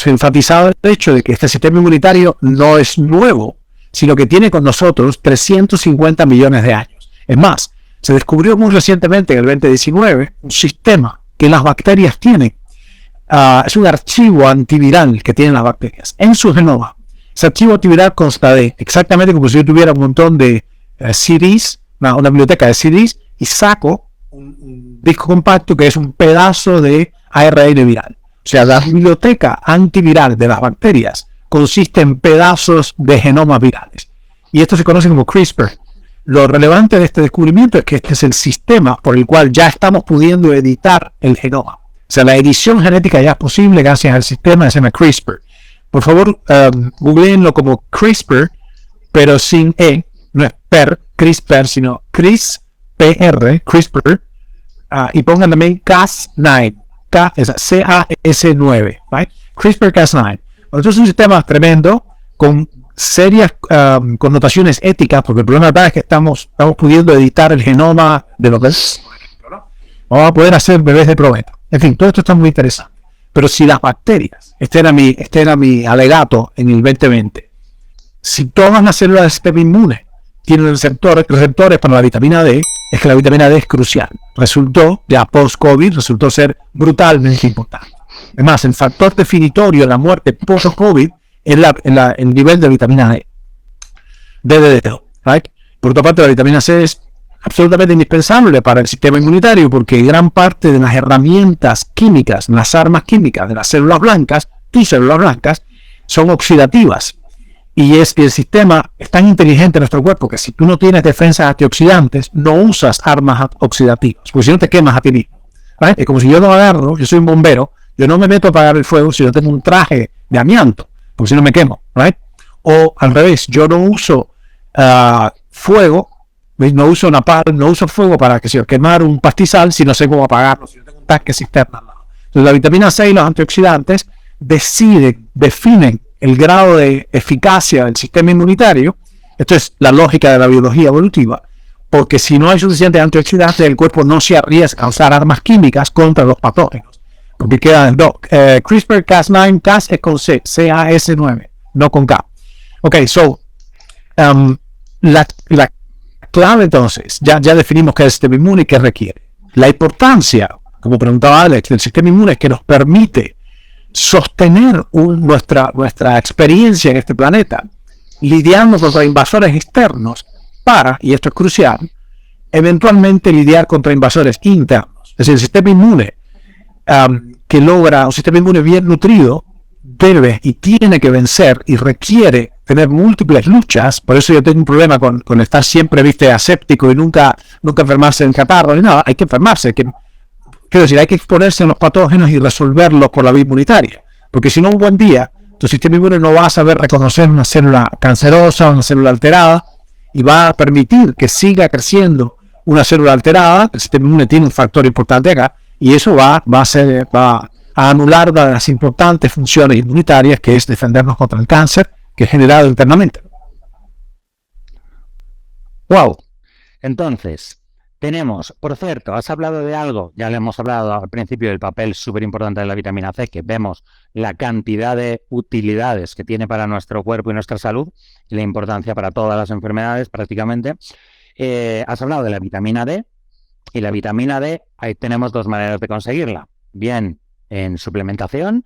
Speaker 4: enfatizado el hecho de que este sistema inmunitario no es nuevo, sino que tiene con nosotros 350 millones de años. Es más, se descubrió muy recientemente, en el 2019, un sistema que las bacterias tienen. Es un archivo antiviral que tienen las bacterias en su genoma. Ese archivo antiviral consta de, exactamente como si yo tuviera un montón de CDs, una biblioteca de CDs, y saco un disco compacto que es un pedazo de ARN viral. O sea, la biblioteca antiviral de las bacterias consiste en pedazos de genomas virales. Y esto se conoce como CRISPR. Lo relevante de este descubrimiento es que este es el sistema por el cual ya estamos pudiendo editar el genoma. O sea, la edición genética ya es posible gracias al sistema que se llama CRISPR. Por favor, googleenlo como CRISPR, pero sin E, no es CRISPR, sino CRISPR, y pongan también Cas9, CAS9, right? CRISPR-Cas9. Entonces es un sistema tremendo, con serias connotaciones éticas, porque el problema es que estamos pudiendo editar el genoma de los bebés. Vamos a poder hacer bebés de provecho. En fin, todo esto está muy interesante. Pero si las bacterias, este era mi alegato en el 2020, si todas las células del sistema inmune tienen receptores para la vitamina D, es que la vitamina D es crucial. Ya post-COVID, resultó ser brutalmente importante. Además, el factor definitorio de la muerte post-COVID es el nivel de vitamina D. Right? Por otra parte, la vitamina C es absolutamente indispensable para el sistema inmunitario porque gran parte de las herramientas químicas, las armas químicas de las células blancas, tus células blancas, son oxidativas. Y el sistema es tan inteligente en nuestro cuerpo que si tú no tienes defensas antioxidantes, no usas armas oxidativas, porque si no te quemas a ti mismo. ¿Right? Es como si yo no agarro, yo soy un bombero, yo no me meto a apagar el fuego si yo tengo un traje de amianto, porque si no me quemo. ¿Right? O al revés, yo no uso fuego, no uso napalm, no uso fuego para quemar un pastizal si no sé cómo apagarlo, si no tengo un tanque cisterna al lado. Entonces la vitamina C y los antioxidantes definen el grado de eficacia del sistema inmunitario. Esto es la lógica de la biología evolutiva, porque si no hay suficientes antioxidantes, el cuerpo no se arriesga a usar armas químicas contra los patógenos, porque quedan CRISPR-Cas9, Cas es con C, CAS9, no con K. Ok, la clave entonces, ya definimos qué es el sistema inmune y qué requiere. La importancia, como preguntaba Alex, del sistema inmune es que nos permite sostener nuestra experiencia en este planeta, lidiando contra invasores externos para, y esto es crucial, eventualmente lidiar contra invasores internos. Es decir, el sistema inmune que logra un sistema inmune bien nutrido debe y tiene que vencer y requiere tener múltiples luchas. Por eso yo tengo un problema con estar siempre aséptico y nunca enfermarse en catarro ni nada. Hay que enfermarse, quiero decir, hay que exponerse a los patógenos y resolverlos por la vía inmunitaria, porque si no, un buen día tu sistema inmune no va a saber reconocer una célula cancerosa, una célula alterada, y va a permitir que siga creciendo una célula alterada. El sistema inmune tiene un factor importante acá, y eso va a anular una de las importantes funciones inmunitarias, que es defendernos contra el cáncer que es generado internamente.
Speaker 1: Wow. Entonces, tenemos, por cierto, has hablado de algo, ya le hemos hablado al principio del papel súper importante de la vitamina C, que vemos la cantidad de utilidades que tiene para nuestro cuerpo y nuestra salud, y la importancia para todas las enfermedades prácticamente. Has hablado de la vitamina D, y la vitamina D, ahí tenemos dos maneras de conseguirla. Bien en suplementación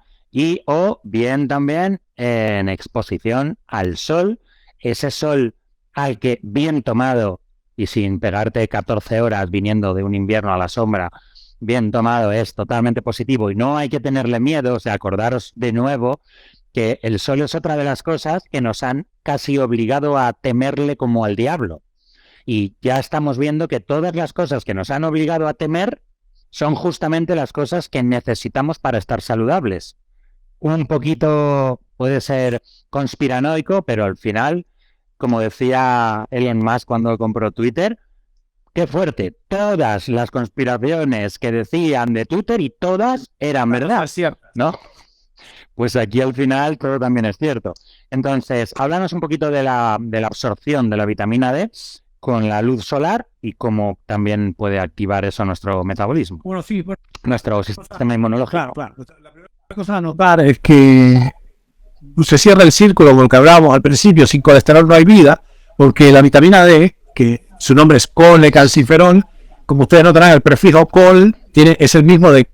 Speaker 1: o bien también en exposición al sol, ese sol al que bien tomado y sin pegarte 14 horas viniendo de un invierno a la sombra, bien tomado es totalmente positivo y no hay que tenerle miedo. O sea, acordaros de nuevo que el sol es otra de las cosas que nos han casi obligado a temerle como al diablo. Y ya estamos viendo que todas las cosas que nos han obligado a temer son justamente las cosas que necesitamos para estar saludables. Un poquito puede ser conspiranoico, pero al final, como decía Elon Musk cuando compró Twitter, qué fuerte, todas las conspiraciones que decían de Twitter y todas eran verdad, ¿no? Pues aquí al final todo también es cierto. Entonces, háblanos un poquito de la absorción de la vitamina D con la luz solar y cómo también puede activar eso nuestro metabolismo.
Speaker 4: Bueno, sí.
Speaker 1: Nuestro sistema inmunológico.
Speaker 4: Claro. La primera cosa a notar es que se cierra el círculo con lo que hablábamos al principio: sin colesterol no hay vida, porque la vitamina D, que su nombre es colecalciferol, como ustedes notarán, el prefijo col es el mismo de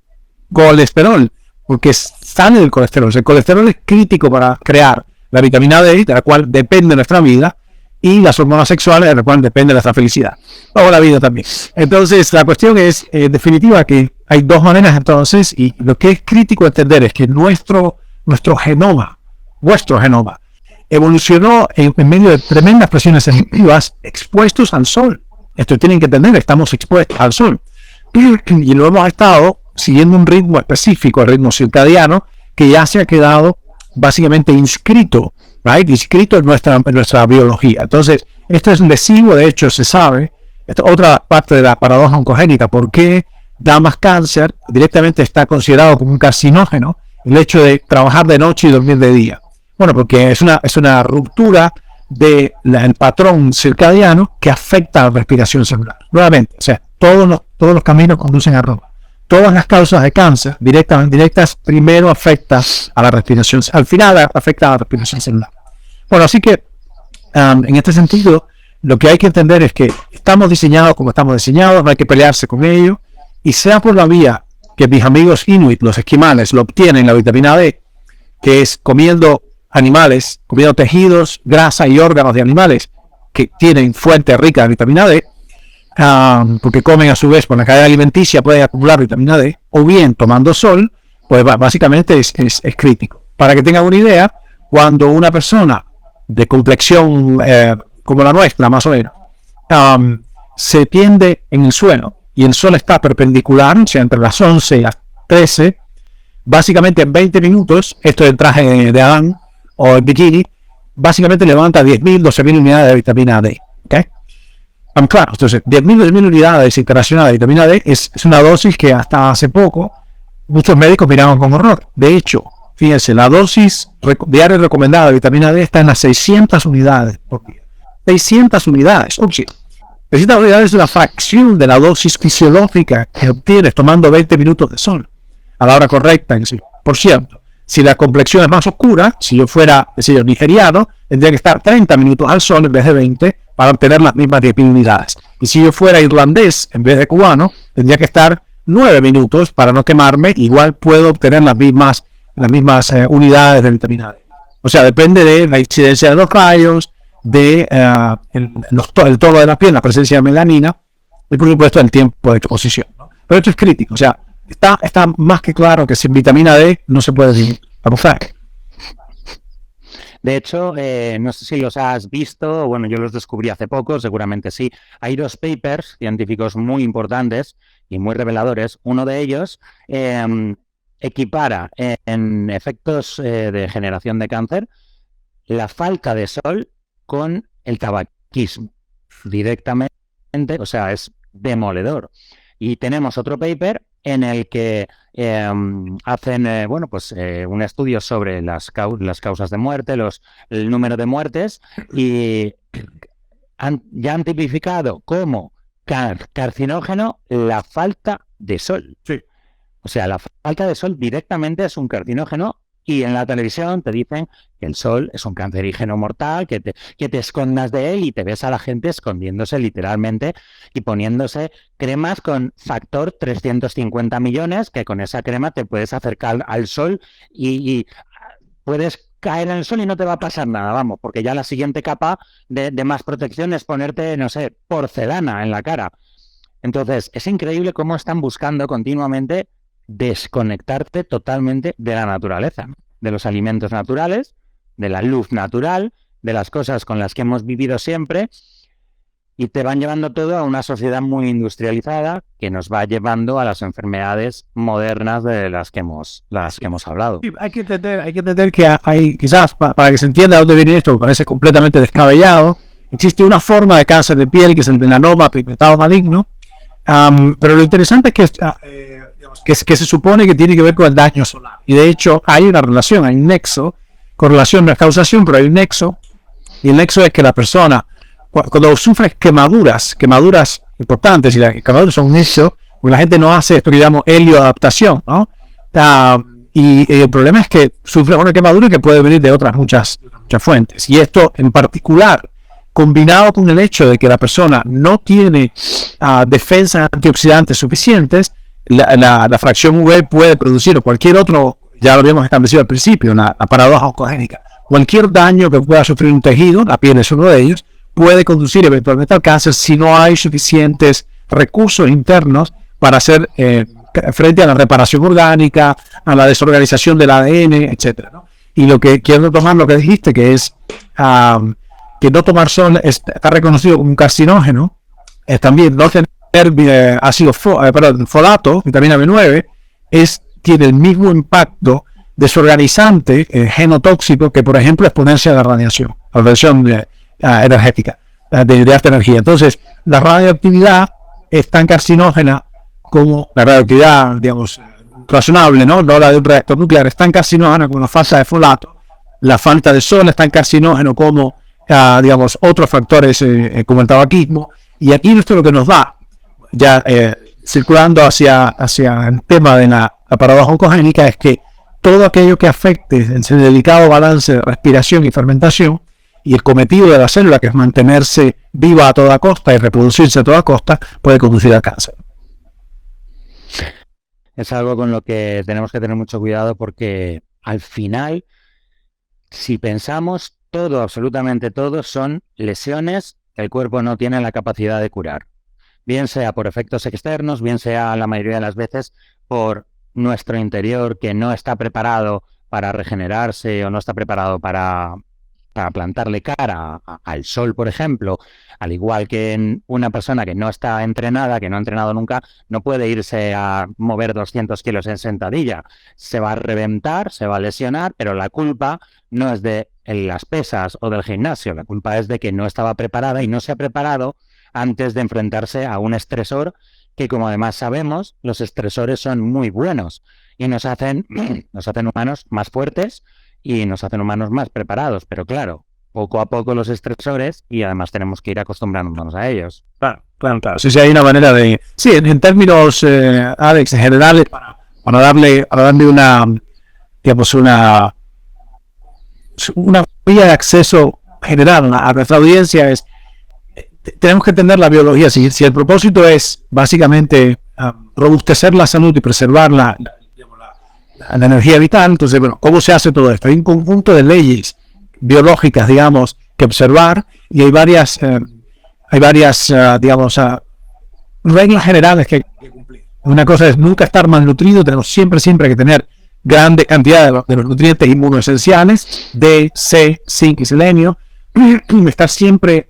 Speaker 4: colesterol, porque sale del colesterol. El colesterol es crítico para crear la vitamina D, de la cual depende nuestra vida, y las hormonas sexuales, de las cuales depende nuestra felicidad, o la vida también. Entonces, la cuestión es, en definitiva, que hay dos maneras entonces, y lo que es crítico entender es que nuestro genoma, vuestro genoma, evolucionó en medio de tremendas presiones ejecutivas expuestos al sol. Esto tienen que entender, estamos expuestos al sol. Y lo hemos estado siguiendo un ritmo específico, el ritmo circadiano, que ya se ha quedado básicamente inscrito en nuestra biología. Entonces, esto es lesivo, de hecho se sabe, esta otra parte de la paradoja oncogénica, por qué da más cáncer, directamente está considerado como un carcinógeno el hecho de trabajar de noche y dormir de día. Bueno, porque es una ruptura del patrón circadiano que afecta a la respiración celular. Nuevamente, o sea, todos los caminos conducen a Roma. Todas las causas de cáncer, directas o indirectas, primero afectan a la respiración, al final afecta a la respiración celular. Bueno, así que En este sentido, lo que hay que entender es que estamos diseñados como estamos diseñados, no hay que pelearse con ello, y sea por la vía que mis amigos inuit, los esquimales, lo obtienen la vitamina D, que es comiendo animales, comiendo tejidos, grasa y órganos de animales que tienen fuente rica de vitamina D, porque comen a su vez por la cadena alimenticia, pueden acumular vitamina D, o bien tomando sol, pues básicamente es crítico. Para que tengan una idea, cuando una persona de complexión como la nuestra, más o menos, se tiende en el suelo y el sol está perpendicular, o sea, entre las 11 y las 13, básicamente en 20 minutos, esto es el traje de Adán o el bikini, básicamente levanta 10.000, 12.000 unidades de vitamina D. ¿Okay? Claro, entonces 10.000, 12.000 unidades internacionales de vitamina D es una dosis que hasta hace poco muchos médicos miraban con horror. De hecho, fíjense, la dosis diaria recomendada de vitamina D está en las 600 unidades por día. 600 unidades. Oye, 600 unidades es una fracción de la dosis fisiológica que obtienes tomando 20 minutos de sol a la hora correcta en sí. Por cierto, si la complexión es más oscura, si yo fuera, nigeriano, tendría que estar 30 minutos al sol en vez de 20 para obtener las mismas 10.000 unidades. Y si yo fuera irlandés en vez de cubano, tendría que estar 9 minutos para no quemarme, igual puedo obtener las mismas unidades de vitamina D. O sea, depende de la incidencia de los rayos, de el tono de la piel, la presencia de melanina y por supuesto el tiempo de exposición, ¿no? Pero esto es crítico, o sea, está más que claro que sin vitamina D no se puede vivir. Vamos a ver.
Speaker 1: De hecho, no sé si los has visto, bueno, yo los descubrí hace poco, seguramente sí. Hay 2 papers científicos muy importantes y muy reveladores. Uno de ellos equipara en efectos de generación de cáncer la falta de sol con el tabaquismo directamente, o sea, es demoledor. Y tenemos otro paper en el que hacen un estudio sobre las causas de muerte, el número de muertes, y ya han tipificado como carcinógeno la falta de sol.
Speaker 4: Sí.
Speaker 1: O sea, la falta de sol directamente es un carcinógeno, y en la televisión te dicen que el sol es un cancerígeno mortal, que te escondas de él, y te ves a la gente escondiéndose literalmente y poniéndose cremas con factor 350 millones, que con esa crema te puedes acercar al sol y puedes caer en el sol y no te va a pasar nada, vamos, porque ya la siguiente capa de más protección es ponerte, no sé, porcelana en la cara. Entonces, es increíble cómo están buscando continuamente desconectarte totalmente de la naturaleza, de los alimentos naturales, de la luz natural, de las cosas con las que hemos vivido siempre, y te van llevando todo a una sociedad muy industrializada que nos va llevando a las enfermedades modernas de las que hemos hablado.
Speaker 4: Sí, hay que entender que hay, quizás para que se entienda dónde viene esto, que parece completamente descabellado, existe una forma de cáncer de piel que es el melanoma pigmentado maligno, pero lo interesante es que se supone que tiene que ver con el daño solar. Y de hecho hay una relación, hay un nexo, correlación no es causación, pero hay un nexo, y el nexo es que la persona, cuando sufre quemaduras importantes, y las quemaduras son un nexo, porque la gente no hace esto que llamamos helioadaptación, ¿no? Y el problema es que sufre una quemadura que puede venir de otras muchas fuentes. Y esto en particular, combinado con el hecho de que la persona no tiene defensas antioxidantes suficientes, la fracción UV puede producir, o cualquier otro, ya lo habíamos establecido al principio, la paradoja oncogénica, cualquier daño que pueda sufrir un tejido, la piel es uno de ellos, puede conducir eventualmente al cáncer si no hay suficientes recursos internos para hacer frente a la reparación orgánica, a la desorganización del ADN, etcétera, ¿no? Y lo que quiero tomar lo que dijiste, que es que no tomar sol está reconocido como un carcinógeno, también no tener folato, vitamina B9, tiene el mismo impacto desorganizante, genotóxico, que por ejemplo exponerse a la radiación energética, de alta energía. Entonces, la radioactividad es tan carcinógena como la radioactividad, digamos, razonable, ¿no? La de un reactor nuclear es tan carcinógena como la falta de folato, la falta de sol es tan carcinógeno como, digamos, otros factores como el tabaquismo. Y aquí esto es lo que nos da, ya circulando hacia el tema de la paradoja oncogénica, es que todo aquello que afecte el delicado balance de respiración y fermentación y el cometido de la célula, que es mantenerse viva a toda costa y reproducirse a toda costa, puede conducir al cáncer.
Speaker 1: Es algo con lo que tenemos que tener mucho cuidado porque al final, si pensamos, todo, absolutamente todo, son lesiones que el cuerpo no tiene la capacidad de curar. Bien sea por efectos externos, bien sea la mayoría de las veces por nuestro interior que no está preparado para regenerarse o no está preparado para plantarle cara al sol, por ejemplo, al igual que en una persona que no está entrenada, que no ha entrenado nunca, no puede irse a mover 200 kilos en sentadilla. Se va a reventar, se va a lesionar, pero la culpa no es de las pesas o del gimnasio, la culpa es de que no estaba preparada y no se ha preparado antes de enfrentarse a un estresor que, como además sabemos, los estresores son muy buenos y nos hacen humanos más fuertes y nos hacen humanos más preparados, pero claro, poco a poco los estresores y además tenemos que ir acostumbrándonos a ellos.
Speaker 4: Claro. Sí, hay una manera de... Sí, en términos, Alex, en general, para darle una, digamos, una vía de acceso general a nuestra audiencia es, tenemos que entender la biología. Si el propósito es básicamente robustecer la salud y preservar la energía vital, entonces, bueno, ¿cómo se hace todo esto? Hay un conjunto de leyes biológicas, digamos, que observar, y hay varias digamos, reglas generales que cumplir. Una cosa es nunca estar malnutrido, tenemos siempre que tener grande cantidad de los nutrientes inmunoesenciales, D, C, zinc y selenio, estar siempre,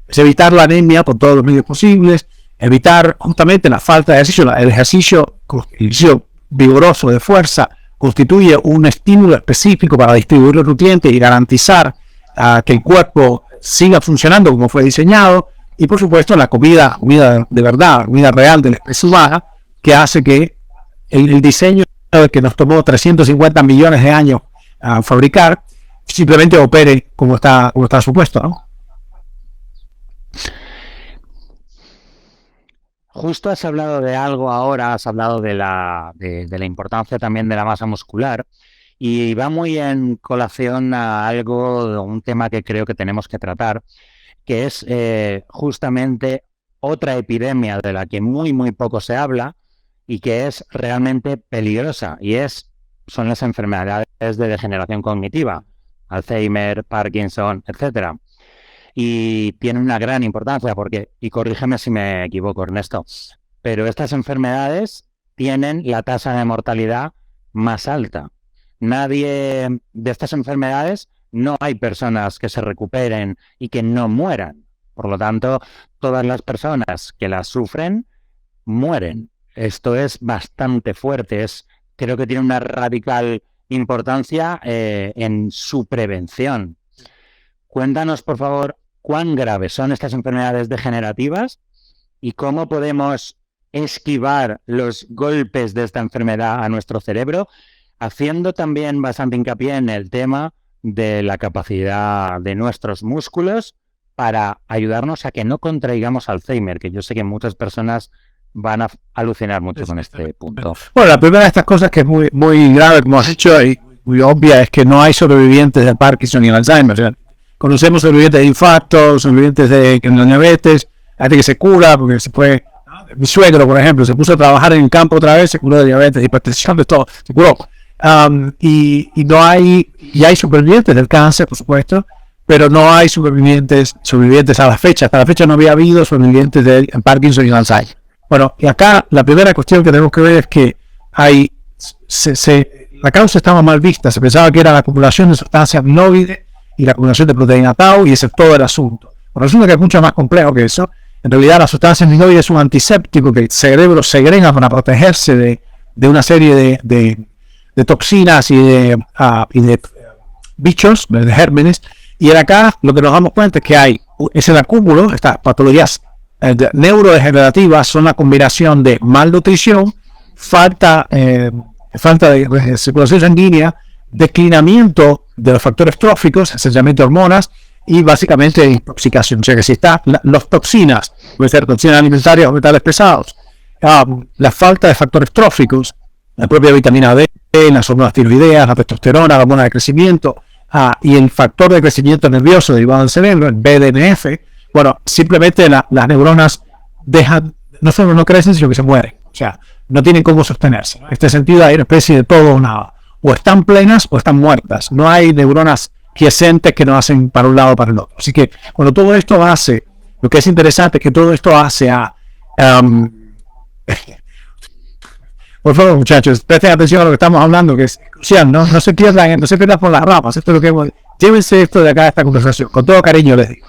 Speaker 4: evitar la anemia por todos los medios posibles, evitar justamente la falta de ejercicio. El ejercicio vigoroso de fuerza constituye un estímulo específico para distribuir los nutrientes y garantizar que el cuerpo siga funcionando como fue diseñado, y por supuesto la comida de verdad, comida real de la especie humana, que hace que el diseño que nos tomó 350 millones de años a fabricar simplemente opere como está supuesto, ¿no?
Speaker 1: Justo has hablado de algo ahora, has hablado de la importancia también de la masa muscular, y va muy en colación a algo, un tema que creo que tenemos que tratar, que es justamente otra epidemia de la que muy poco se habla y que es realmente peligrosa, y son las enfermedades de degeneración cognitiva, Alzheimer, Parkinson, etcétera. Y tiene una gran importancia porque, y corrígeme si me equivoco, Ernesto, pero estas enfermedades tienen la tasa de mortalidad más alta. Nadie de estas enfermedades, no hay personas que se recuperen y que no mueran. Por lo tanto, todas las personas que las sufren mueren. Esto es bastante fuerte, creo que tiene una radical importancia en su prevención. Cuéntanos, por favor, cuán graves son estas enfermedades degenerativas y cómo podemos esquivar los golpes de esta enfermedad a nuestro cerebro, haciendo también bastante hincapié en el tema de la capacidad de nuestros músculos para ayudarnos a que no contraigamos Alzheimer, que yo sé que muchas personas van a alucinar mucho con este punto.
Speaker 4: Bueno, la primera de estas cosas que es muy grave, como has dicho, y muy obvia, es que no hay sobrevivientes del Parkinson y el Alzheimer. O sea, conocemos sobrevivientes de infartos, sobrevivientes de diabetes, gente que se cura porque se puede. Mi suegro, por ejemplo, se puso a trabajar en el campo otra vez, se curó de diabetes, hipertensión, de todo, se curó. Y hay supervivientes del cáncer, por supuesto, pero no hay sobrevivientes a la fecha. Hasta la fecha no había habido sobrevivientes de Parkinson y Alzheimer. Bueno, y acá la primera cuestión que tenemos que ver es que la causa estaba mal vista. Se pensaba que era la acumulación de sustancias aminoides y la acumulación de proteína tau, y ese es todo el asunto. Bueno, resulta que es mucho más complejo que eso. En realidad, la sustancia aminoide es un antiséptico que el cerebro segrega para protegerse de una serie de toxinas y de bichos, de gérmenes. Y acá lo que nos damos cuenta es que es el acúmulo, estas patologías neurodegenerativas son la combinación de malnutrición, falta de circulación sanguínea, declinamiento de los factores tróficos, esencialmente hormonas, y básicamente intoxicación. O sea que si las toxinas, puede ser toxinas alimentarias o metales pesados, la falta de factores tróficos, la propia vitamina D, las hormonas tiroideas, la testosterona, la hormona de crecimiento, y el factor de crecimiento nervioso derivado del cerebro, el BDNF, bueno, simplemente las neuronas no solo no crecen, sino que se mueren. O sea, no tienen cómo sostenerse. En este sentido hay una especie de todo o nada. O están plenas o están muertas. No hay neuronas quiescentes que no hacen para un lado o para el otro. Así que cuando todo esto hace, lo que es interesante es que todo esto hace por favor, muchachos, presten atención a lo que estamos hablando, que es crucial, ¿no? No se pierdan por las ramas. Esto es lo que llévense esto de acá a esta conversación. Con todo cariño les digo.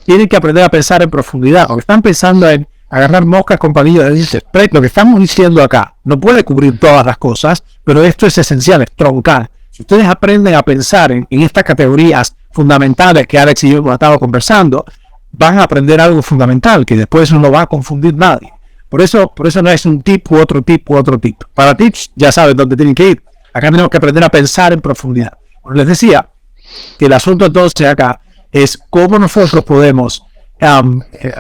Speaker 4: Tienen que aprender a pensar en profundidad. Porque están pensando en agarrar moscas con palillos de dientes. Lo que estamos diciendo acá no puede cubrir todas las cosas, pero esto es esencial, es troncal. Si ustedes aprenden a pensar en estas categorías fundamentales que Alex y yo hemos estado conversando, van a aprender algo fundamental, que después no lo va a confundir nadie. Por eso no es un tip u otro tip u otro tip. Para tips ya saben dónde tienen que ir. Acá tenemos que aprender a pensar en profundidad. Como les decía, que el asunto entonces acá es cómo nosotros podemos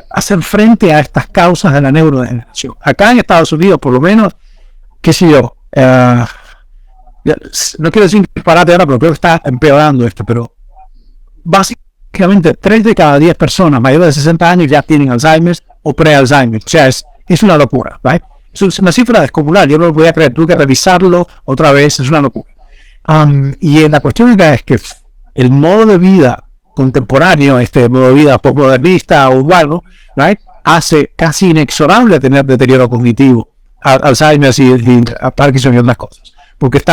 Speaker 4: hacer frente a estas causas de la neurodegeneración. Acá en Estados Unidos, por lo menos, qué sé yo, no quiero decir disparate ahora, pero creo que está empeorando esto, pero básicamente 3 de cada 10 personas mayores de 60 años ya tienen Alzheimer o pre-Alzheimer. O sea, es una locura, ¿right? Es una cifra descomunal, yo no lo podía creer, tuve que revisarlo otra vez, es una locura. Y la cuestión acá es que el modo de vida contemporáneo, este modo de vida postmodernista, urbano, ¿right?, hace casi inexorable tener deterioro cognitivo, Alzheimer y Parkinson y otras cosas. Porque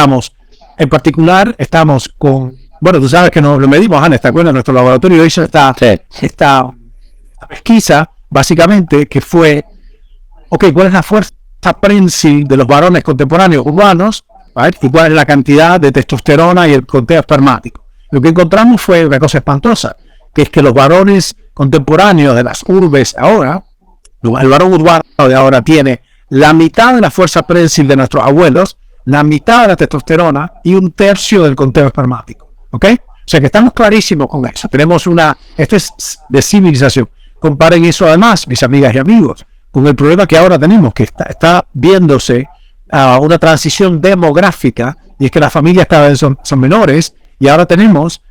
Speaker 4: en particular, estamos con, bueno, tú sabes que nos lo medimos, Ana, ¿te acuerdas? Nuestro laboratorio hizo esta pesquisa, básicamente, que fue, ¿cuál es la fuerza prensil de los varones contemporáneos urbanos? ¿Right? Y cuál es la cantidad de testosterona y el conteo espermático. Lo que encontramos fue una cosa espantosa, que es que los varones contemporáneos de las urbes ahora, el varón urbano de ahora tiene la mitad de la fuerza prensil de nuestros abuelos, la mitad de la testosterona y 1/3 del conteo espermático. ¿Ok? O sea que estamos clarísimos con eso. Esto es de civilización. Comparen eso además, mis amigas y amigos, con el problema que ahora tenemos, que está viéndose una transición demográfica, y es que las familias cada vez son menores, y ahora tenemos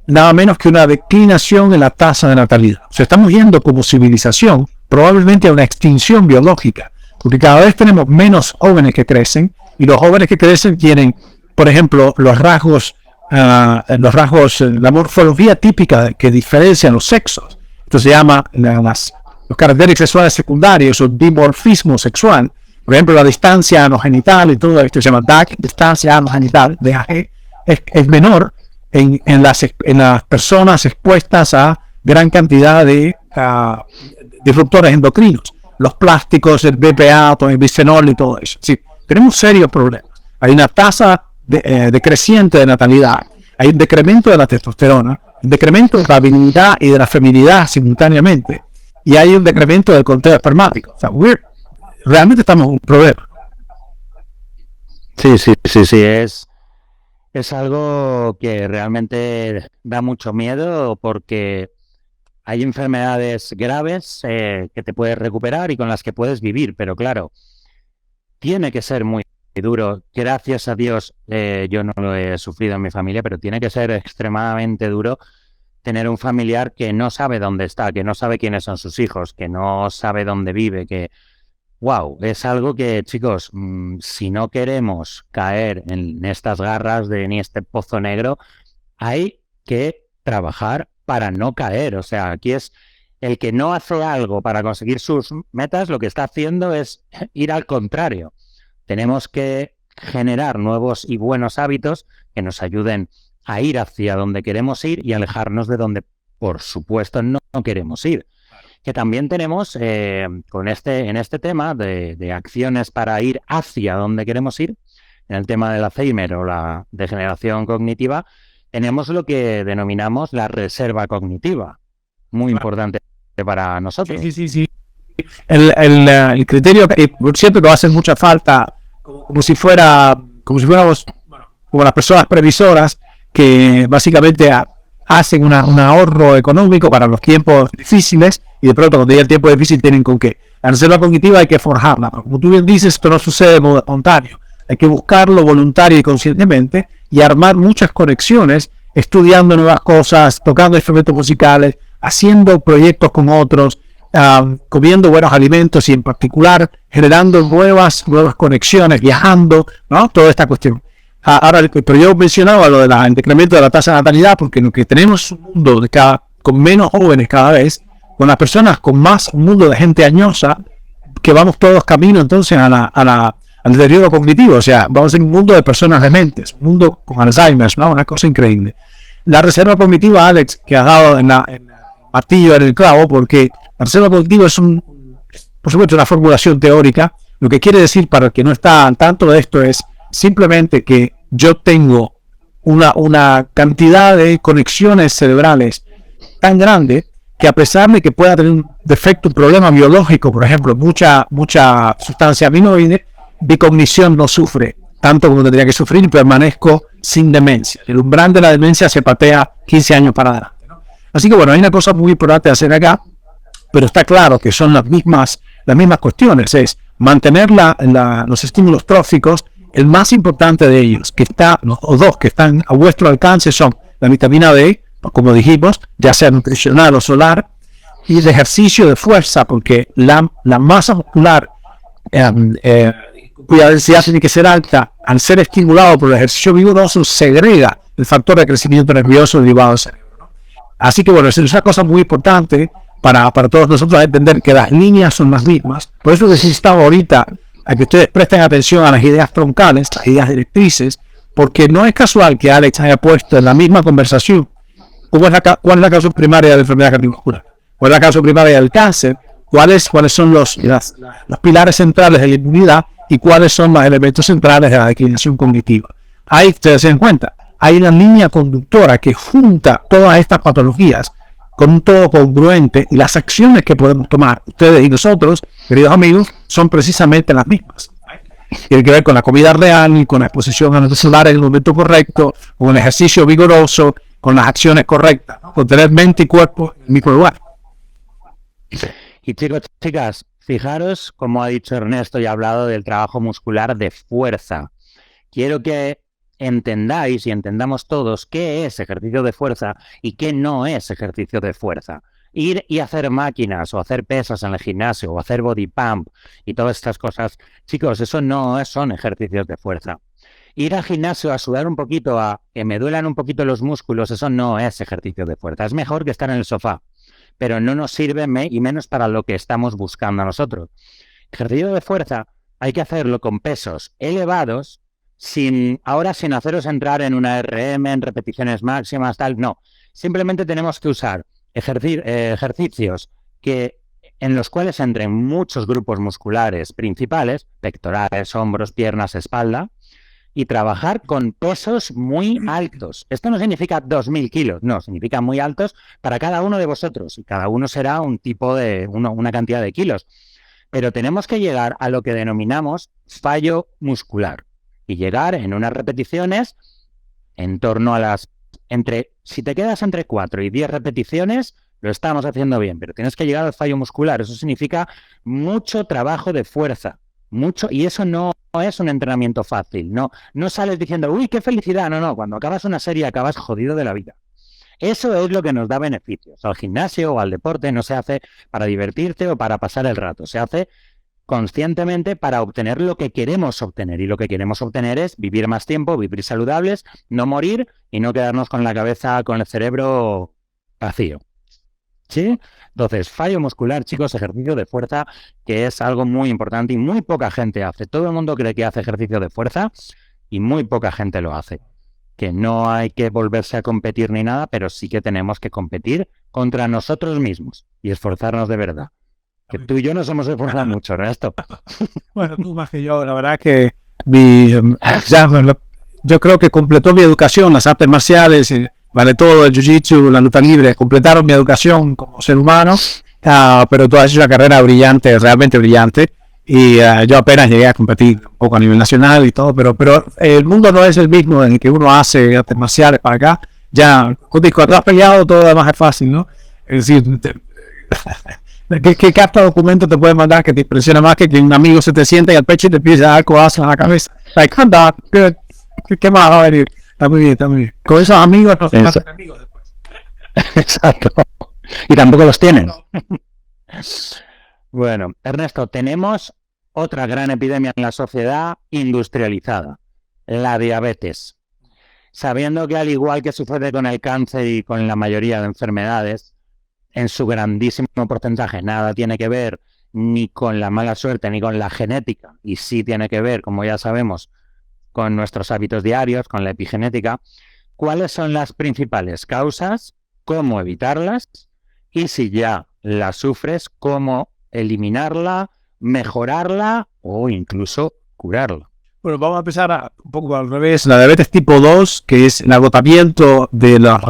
Speaker 4: nada menos que una declinación en la tasa de natalidad. O sea, estamos yendo como civilización probablemente a una extinción biológica, porque cada vez tenemos menos jóvenes que crecen, y los jóvenes que crecen tienen, por ejemplo, los rasgos, la morfología típica que diferencian los sexos. Esto se llama los caracteres sexuales secundarios o dimorfismo sexual. Por ejemplo, la distancia anogenital y todo esto se llama DAG, distancia anogenital, DAG, es menor en las personas expuestas a gran cantidad de disruptores endocrinos. Los plásticos, el BPA, el bisfenol y todo eso. Sí, tenemos serios problemas. Hay una tasa decreciente de natalidad, hay un decremento de la testosterona, un decremento de la virilidad y de la feminidad simultáneamente, y hay un decremento del conteo espermático. O sea, realmente estamos en un problema.
Speaker 1: Sí, es algo que realmente da mucho miedo, porque hay enfermedades graves que te puedes recuperar y con las que puedes vivir, pero claro, tiene que ser muy duro. Gracias a Dios yo no lo he sufrido en mi familia, pero tiene que ser extremadamente duro tener un familiar que no sabe dónde está, que no sabe quiénes son sus hijos, que no sabe dónde vive, que... ¡Wow! Es algo que, chicos, si no queremos caer en estas garras ni este pozo negro, hay que trabajar para no caer. O sea, aquí es el que no hace algo para conseguir sus metas, lo que está haciendo es ir al contrario. Tenemos que generar nuevos y buenos hábitos que nos ayuden a ir hacia donde queremos ir y alejarnos de donde, por supuesto, no queremos ir. Que también tenemos en este tema de acciones para ir hacia donde queremos ir, en el tema del Alzheimer o la degeneración cognitiva, tenemos lo que denominamos la reserva cognitiva, muy importante para nosotros.
Speaker 4: Sí. El criterio, por cierto, que va a hacer mucha falta, como si fuéramos como las personas previsoras que básicamente hacen un ahorro económico para los tiempos difíciles, y de pronto cuando llega el tiempo difícil tienen con qué. La reserva cognitiva hay que forjarla. Como tú bien dices, esto no sucede de modo espontáneo. Hay que buscarlo voluntario y conscientemente y armar muchas conexiones estudiando nuevas cosas, tocando instrumentos musicales, haciendo proyectos con otros, comiendo buenos alimentos y en particular generando nuevas conexiones, viajando, ¿no? Toda esta cuestión. Ahora, pero yo mencionaba lo del decremento de la tasa de natalidad porque lo que tenemos es un mundo con menos jóvenes cada vez, con las personas con más, un mundo de gente añosa, que vamos todos camino entonces al deterioro cognitivo. O sea, vamos en un mundo de personas dementes, un mundo con Alzheimer, ¿no? Una cosa increíble. La reserva cognitiva, Alex, que has dado en martillo en el clavo, porque la reserva cognitiva es por supuesto, una formulación teórica. Lo que quiere decir, para el que no está al tanto de esto, es simplemente que yo tengo una cantidad de conexiones cerebrales tan grande que, a pesar de que pueda tener un defecto, un problema biológico, por ejemplo, mucha sustancia aminoide, mi cognición no sufre tanto como tendría que sufrir y permanezco sin demencia. El umbral de la demencia se patea 15 años para adelante, ¿no? Así que bueno, hay una cosa muy importante de hacer acá, pero está claro que son las mismas cuestiones. Es mantener los estímulos tróficos. El más importante de ellos, los dos que están a vuestro alcance, son la vitamina D, como dijimos, ya sea nutricional o solar, y el ejercicio de fuerza, porque la masa muscular, cuya densidad tiene que ser alta, al ser estimulado por el ejercicio vigoroso, segrega el factor de crecimiento nervioso derivado del cerebro, ¿no? Así que bueno, es una cosa muy importante para todos nosotros entender que las líneas son las mismas. Por eso necesitamos ahorita a que ustedes presten atención a las ideas troncales, las ideas directrices, porque no es casual que Alex haya puesto en la misma conversación cuál es la causa primaria de la enfermedad cardiovascular, cuál es la causa primaria del cáncer, cuáles son los pilares centrales de la inmunidad y cuáles son los elementos centrales de la declinación cognitiva. Ahí ustedes se dan cuenta, hay una línea conductora que junta todas estas patologías con un todo congruente, y las acciones que podemos tomar, ustedes y nosotros, queridos amigos, son precisamente las mismas. Tiene que ver con la comida real, con la exposición a los celulares en el momento correcto, con el ejercicio vigoroso, con las acciones correctas, ¿no? Con tener mente y cuerpo en el mismo lugar.
Speaker 1: Y chicos, chicas, fijaros, como ha dicho Ernesto y ha hablado del trabajo muscular de fuerza. Quiero que entendáis y entendamos todos qué es ejercicio de fuerza y qué no es ejercicio de fuerza. Ir y hacer máquinas o hacer pesas en el gimnasio o hacer body pump y todas estas cosas, chicos, eso no son ejercicios de fuerza. Ir al gimnasio a sudar un poquito, a que me duelan un poquito los músculos, eso no es ejercicio de fuerza. Es mejor que estar en el sofá, pero no nos sirve y menos para lo que estamos buscando nosotros. Ejercicio de fuerza hay que hacerlo con pesos elevados, sin haceros entrar en una RM, en repeticiones máximas, tal, no. Simplemente tenemos que usar ejercicios en los cuales entren muchos grupos musculares principales, pectorales, hombros, piernas, espalda, y trabajar con pesos muy altos. Esto no significa 2.000 kilos, no, significa muy altos para cada uno de vosotros, y cada uno será un tipo de, una cantidad de kilos. Pero tenemos que llegar a lo que denominamos fallo muscular, y llegar en unas repeticiones en torno a si te quedas entre 4 y 10 repeticiones, lo estamos haciendo bien, pero tienes que llegar al fallo muscular. Eso significa mucho trabajo de fuerza, mucho, y eso no es un entrenamiento fácil. No sales diciendo, uy, qué felicidad. No, cuando acabas una serie acabas jodido de la vida. Eso es lo que nos da beneficios. Al gimnasio o al deporte no se hace para divertirte o para pasar el rato, se hace conscientemente para obtener lo que queremos obtener, y lo que queremos obtener es vivir más tiempo, vivir saludables, no morir y no quedarnos con la cabeza, con el cerebro vacío. ¿Sí? Entonces, fallo muscular, chicos, ejercicio de fuerza, que es algo muy importante y muy poca gente hace. Todo el mundo cree que hace ejercicio de fuerza y muy poca gente lo hace. Que no hay que volverse a competir ni nada, pero sí que tenemos que competir contra nosotros mismos y esforzarnos de verdad. Que tú y yo nos hemos esforzado mucho, Ernesto.
Speaker 4: Bueno, tú más que yo, la verdad que yo creo que completó mi educación, las artes marciales, vale todo, el jiu-jitsu, la lucha libre, completaron mi educación como ser humano, pero tú has hecho una carrera brillante, realmente brillante, y yo apenas llegué a competir un poco a nivel nacional y todo, pero el mundo no es el mismo en el que uno hace artes marciales para acá. Ya, cuando has peleado, todo lo demás es fácil, ¿no? Es decir, ¿qué carta de documento te puede mandar que te impresiona más que un amigo se te sienta y al pecho y te empieza a dar codazos a la cabeza? Like, good. ¿Qué más va a venir? Está muy bien, está muy bien. Con esos amigos no se
Speaker 1: Eso.
Speaker 4: hacen amigos después.
Speaker 1: Exacto. Y tampoco los tienen. Bueno, Ernesto, tenemos otra gran epidemia en la sociedad industrializada, la diabetes. Sabiendo que al igual que sucede con el cáncer y con la mayoría de enfermedades, en su grandísimo porcentaje nada tiene que ver ni con la mala suerte ni con la genética, y sí tiene que ver, como ya sabemos, con nuestros hábitos diarios, con la epigenética. ¿Cuáles son las principales causas? ¿Cómo evitarlas? Y si ya la sufres, ¿cómo eliminarla, mejorarla o incluso curarla?
Speaker 4: Bueno, vamos a empezar un poco al revés. La diabetes tipo 2, que es el agotamiento de los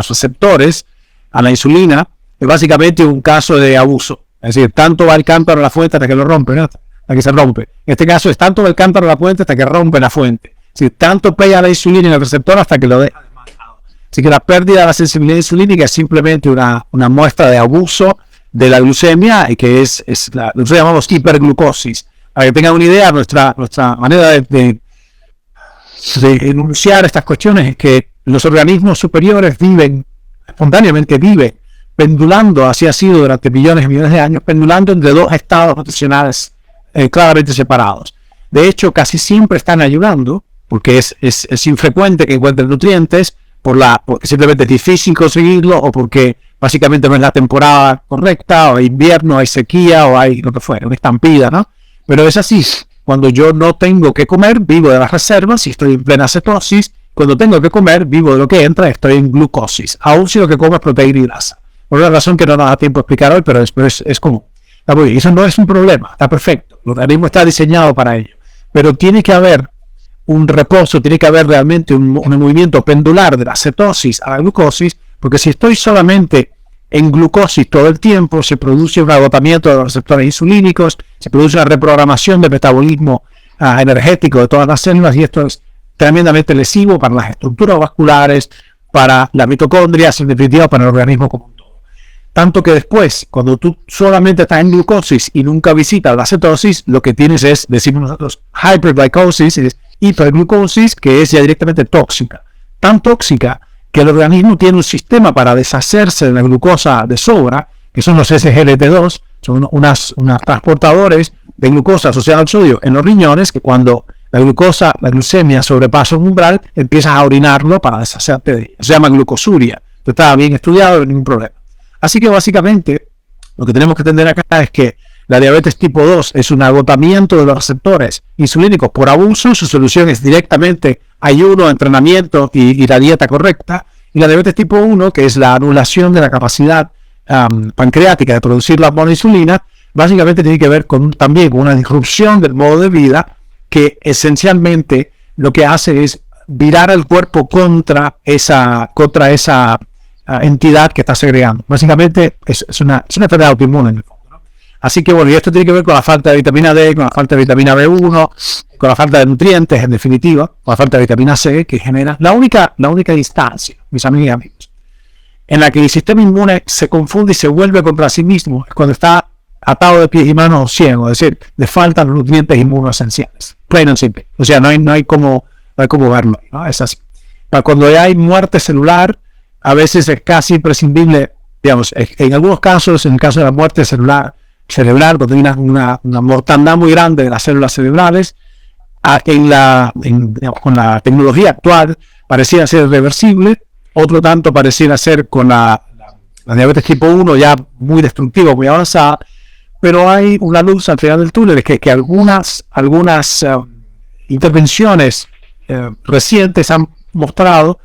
Speaker 4: receptores a la insulina, es básicamente un caso de abuso. Es decir, tanto va el cántaro a la fuente hasta que lo rompe, ¿no? Hasta que se rompe. En este caso es tanto va el cántaro a la fuente hasta que rompe la fuente. Es decir, tanto pega la insulina en el receptor hasta que lo deja desmayado. Así que la pérdida de la sensibilidad insulínica es simplemente una muestra de abuso de la glucemia, y que nosotros llamamos hiperglucosis. Para que tengan una idea, nuestra manera de enunciar estas cuestiones es que los organismos superiores espontáneamente viven pendulando, así ha sido durante millones y millones de años, pendulando entre dos estados nutricionales claramente separados. De hecho, casi siempre están ayudando, porque es infrecuente que encuentren nutrientes, porque simplemente es difícil conseguirlo, o porque básicamente no es la temporada correcta, o hay invierno, hay sequía, o hay lo que fuera, una estampida, ¿no? Pero es así. Cuando yo no tengo que comer, vivo de las reservas y estoy en plena cetosis. Cuando tengo que comer, vivo de lo que entra, estoy en glucosis, aun si lo que como es proteína y grasa. Por una razón que no nos da tiempo a explicar hoy, pero es común. Está muy bien. Eso no es un problema, está perfecto. El organismo está diseñado para ello. Pero tiene que haber un reposo, tiene que haber realmente un movimiento pendular de la cetosis a la glucosis, porque si estoy solamente en glucosis todo el tiempo, se produce un agotamiento de los receptores insulínicos, se produce una reprogramación del metabolismo energético de todas las células, y esto es tremendamente lesivo para las estructuras vasculares, para las mitocondrias, en definitiva para el organismo como un todo. Tanto que después, cuando tú solamente estás en glucosis y nunca visitas la cetosis, lo que tienes es, decimos nosotros, hyperglycosis, es hiperglucosis, que es ya directamente tóxica. Tan tóxica que el organismo tiene un sistema para deshacerse de la glucosa de sobra, que son los SGLT2, son unos transportadores de glucosa asociada al sodio en los riñones, que cuando la glucemia sobrepasa un umbral, empiezas a orinarlo para deshacerte de ella. Se llama glucosuria. Esto está bien estudiado, no hay ningún problema. Así que básicamente lo que tenemos que entender acá es que la diabetes tipo 2 es un agotamiento de los receptores insulínicos por abuso. Su solución es directamente ayuno, entrenamiento y la dieta correcta. Y la diabetes tipo 1, que es la anulación de la capacidad pancreática de producir la monoinsulina, básicamente tiene que ver también con una disrupción del modo de vida, que esencialmente lo que hace es virar el cuerpo contra esa entidad que está segregando. Básicamente es una enfermedad autoinmune en el fondo, ¿no? Así que bueno, y esto tiene que ver con la falta de vitamina D, con la falta de vitamina B1, con la falta de nutrientes, en definitiva, con la falta de vitamina C, que genera la única instancia, mis amigos y amigos, en la que el sistema inmune se confunde y se vuelve contra sí mismo, es cuando está atado de pies y manos o ciego, es decir, le faltan los nutrientes inmunoesenciales, plain and simple. O sea, no hay como verlo, ¿no? Es así. Para cuando hay muerte celular, a veces es casi imprescindible, digamos, en algunos casos, en el caso de la muerte cerebral, cuando hay una mortandad muy grande de las células cerebrales, con la tecnología actual pareciera ser reversible. Otro tanto pareciera ser con la diabetes tipo 1 ya muy destructiva, muy avanzada, pero hay una luz al final del túnel, que algunas intervenciones recientes han mostrado,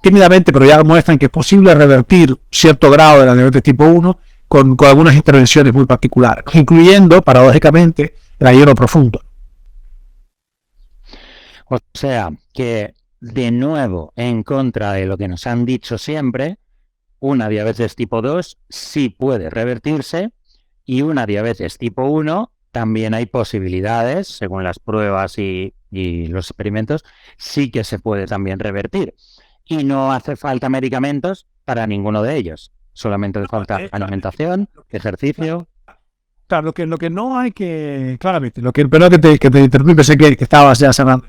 Speaker 4: tímidamente, pero ya muestran que es posible revertir cierto grado de la diabetes tipo 1 con algunas intervenciones muy particulares, incluyendo, paradójicamente, el ayuno profundo.
Speaker 1: O sea, que de nuevo, en contra de lo que nos han dicho siempre, una diabetes tipo 2 sí puede revertirse, y una diabetes tipo 1 también hay posibilidades, según las pruebas y los experimentos, sí que se puede también revertir. Y no hace falta medicamentos para ninguno de ellos. Solamente hace falta alimentación, ejercicio.
Speaker 4: Claro, lo que no hay que... Claramente, perdón que te interrumpa, pensé que estabas ya cerrando.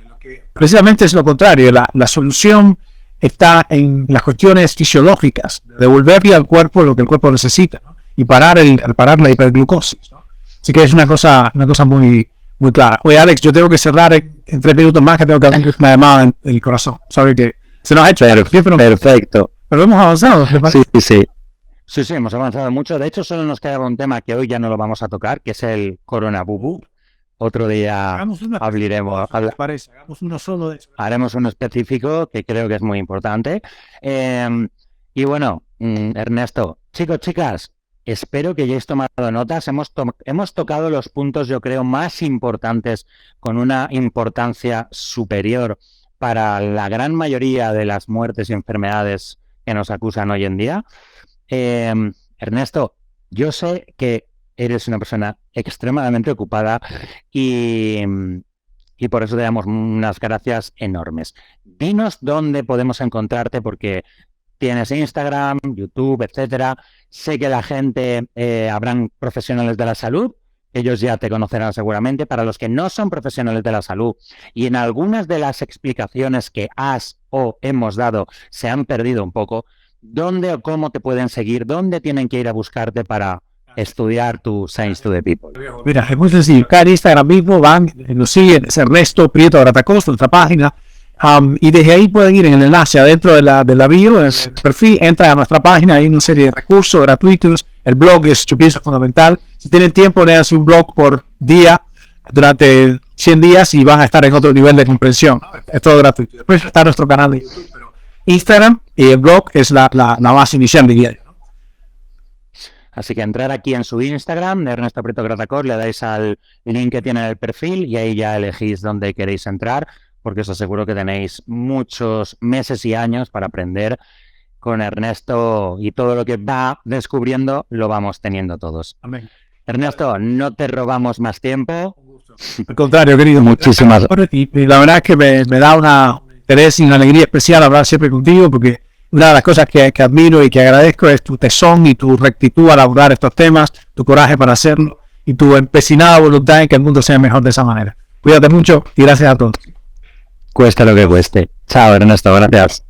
Speaker 4: precisamente es lo contrario. La solución está en las cuestiones fisiológicas, devolverle al cuerpo lo que el cuerpo necesita, ¿no? Y parar la hiperglucosis, ¿no? Así que es una cosa muy, muy clara. Oye, Alex, yo tengo que cerrar en 3 minutos más, que tengo que hacer una llamada en el corazón. Sabe que se nos ha hecho.
Speaker 1: Perfecto.
Speaker 4: Pero hemos avanzado.
Speaker 1: Sí, hemos avanzado mucho. De hecho, solo nos queda un tema que hoy ya no lo vamos a tocar, que es el coronabubu. Otro día hablaremos.
Speaker 4: Hagamos uno solo de eso.
Speaker 1: Haremos uno específico que creo que es muy importante. Y bueno, Ernesto, chicos, chicas, espero que hayáis tomado notas. Hemos tocado los puntos, yo creo, más importantes con una importancia superior para la gran mayoría de las muertes y enfermedades que nos acusan hoy en día. Ernesto, yo sé que eres una persona extremadamente ocupada y por eso te damos unas gracias enormes. Dinos dónde podemos encontrarte, porque tienes Instagram, YouTube, etcétera. Sé que la gente, habrán profesionales de la salud, ellos ya te conocerán seguramente. Para los que no son profesionales de la salud y en algunas de las explicaciones que has o hemos dado se han perdido un poco, ¿dónde o cómo te pueden seguir? ¿Dónde tienen que ir a buscarte para estudiar tu Science to the People?
Speaker 4: Mira, es muy sencillo. Acá en Instagram mismo nos siguen, es Ernesto Prieto Gratacós, nuestra página. Y desde ahí pueden ir en el enlace adentro de la bio, en el perfil, entra a nuestra página, hay una serie de recursos gratuitos. El blog es, yo pienso, fundamental. Si tienen tiempo, léanse un blog por día durante 100 días y van a estar en otro nivel de comprensión. Es todo gratuito. Después está nuestro canal de YouTube, pero Instagram y el blog es la base inicial de diario.
Speaker 1: Así que entrar aquí en su Instagram, de Ernesto Prieto Gratacós, le dais al link que tiene en el perfil y ahí ya elegís dónde queréis entrar, porque os aseguro que tenéis muchos meses y años para aprender con Ernesto, y todo lo que va descubriendo lo vamos teniendo todos.
Speaker 4: Amén.
Speaker 1: Ernesto, no te robamos más tiempo.
Speaker 4: Al contrario, querido.
Speaker 1: Muchísimas
Speaker 4: gracias. Y la verdad es que me da una interés y una alegría especial hablar siempre contigo, porque una de las cosas que admiro y que agradezco es tu tesón y tu rectitud al abordar estos temas, tu coraje para hacerlo y tu empecinada voluntad en que el mundo sea mejor de esa manera. Cuídate mucho y gracias a todos.
Speaker 1: Cueste lo que cueste. Chao, Ernesto, gracias.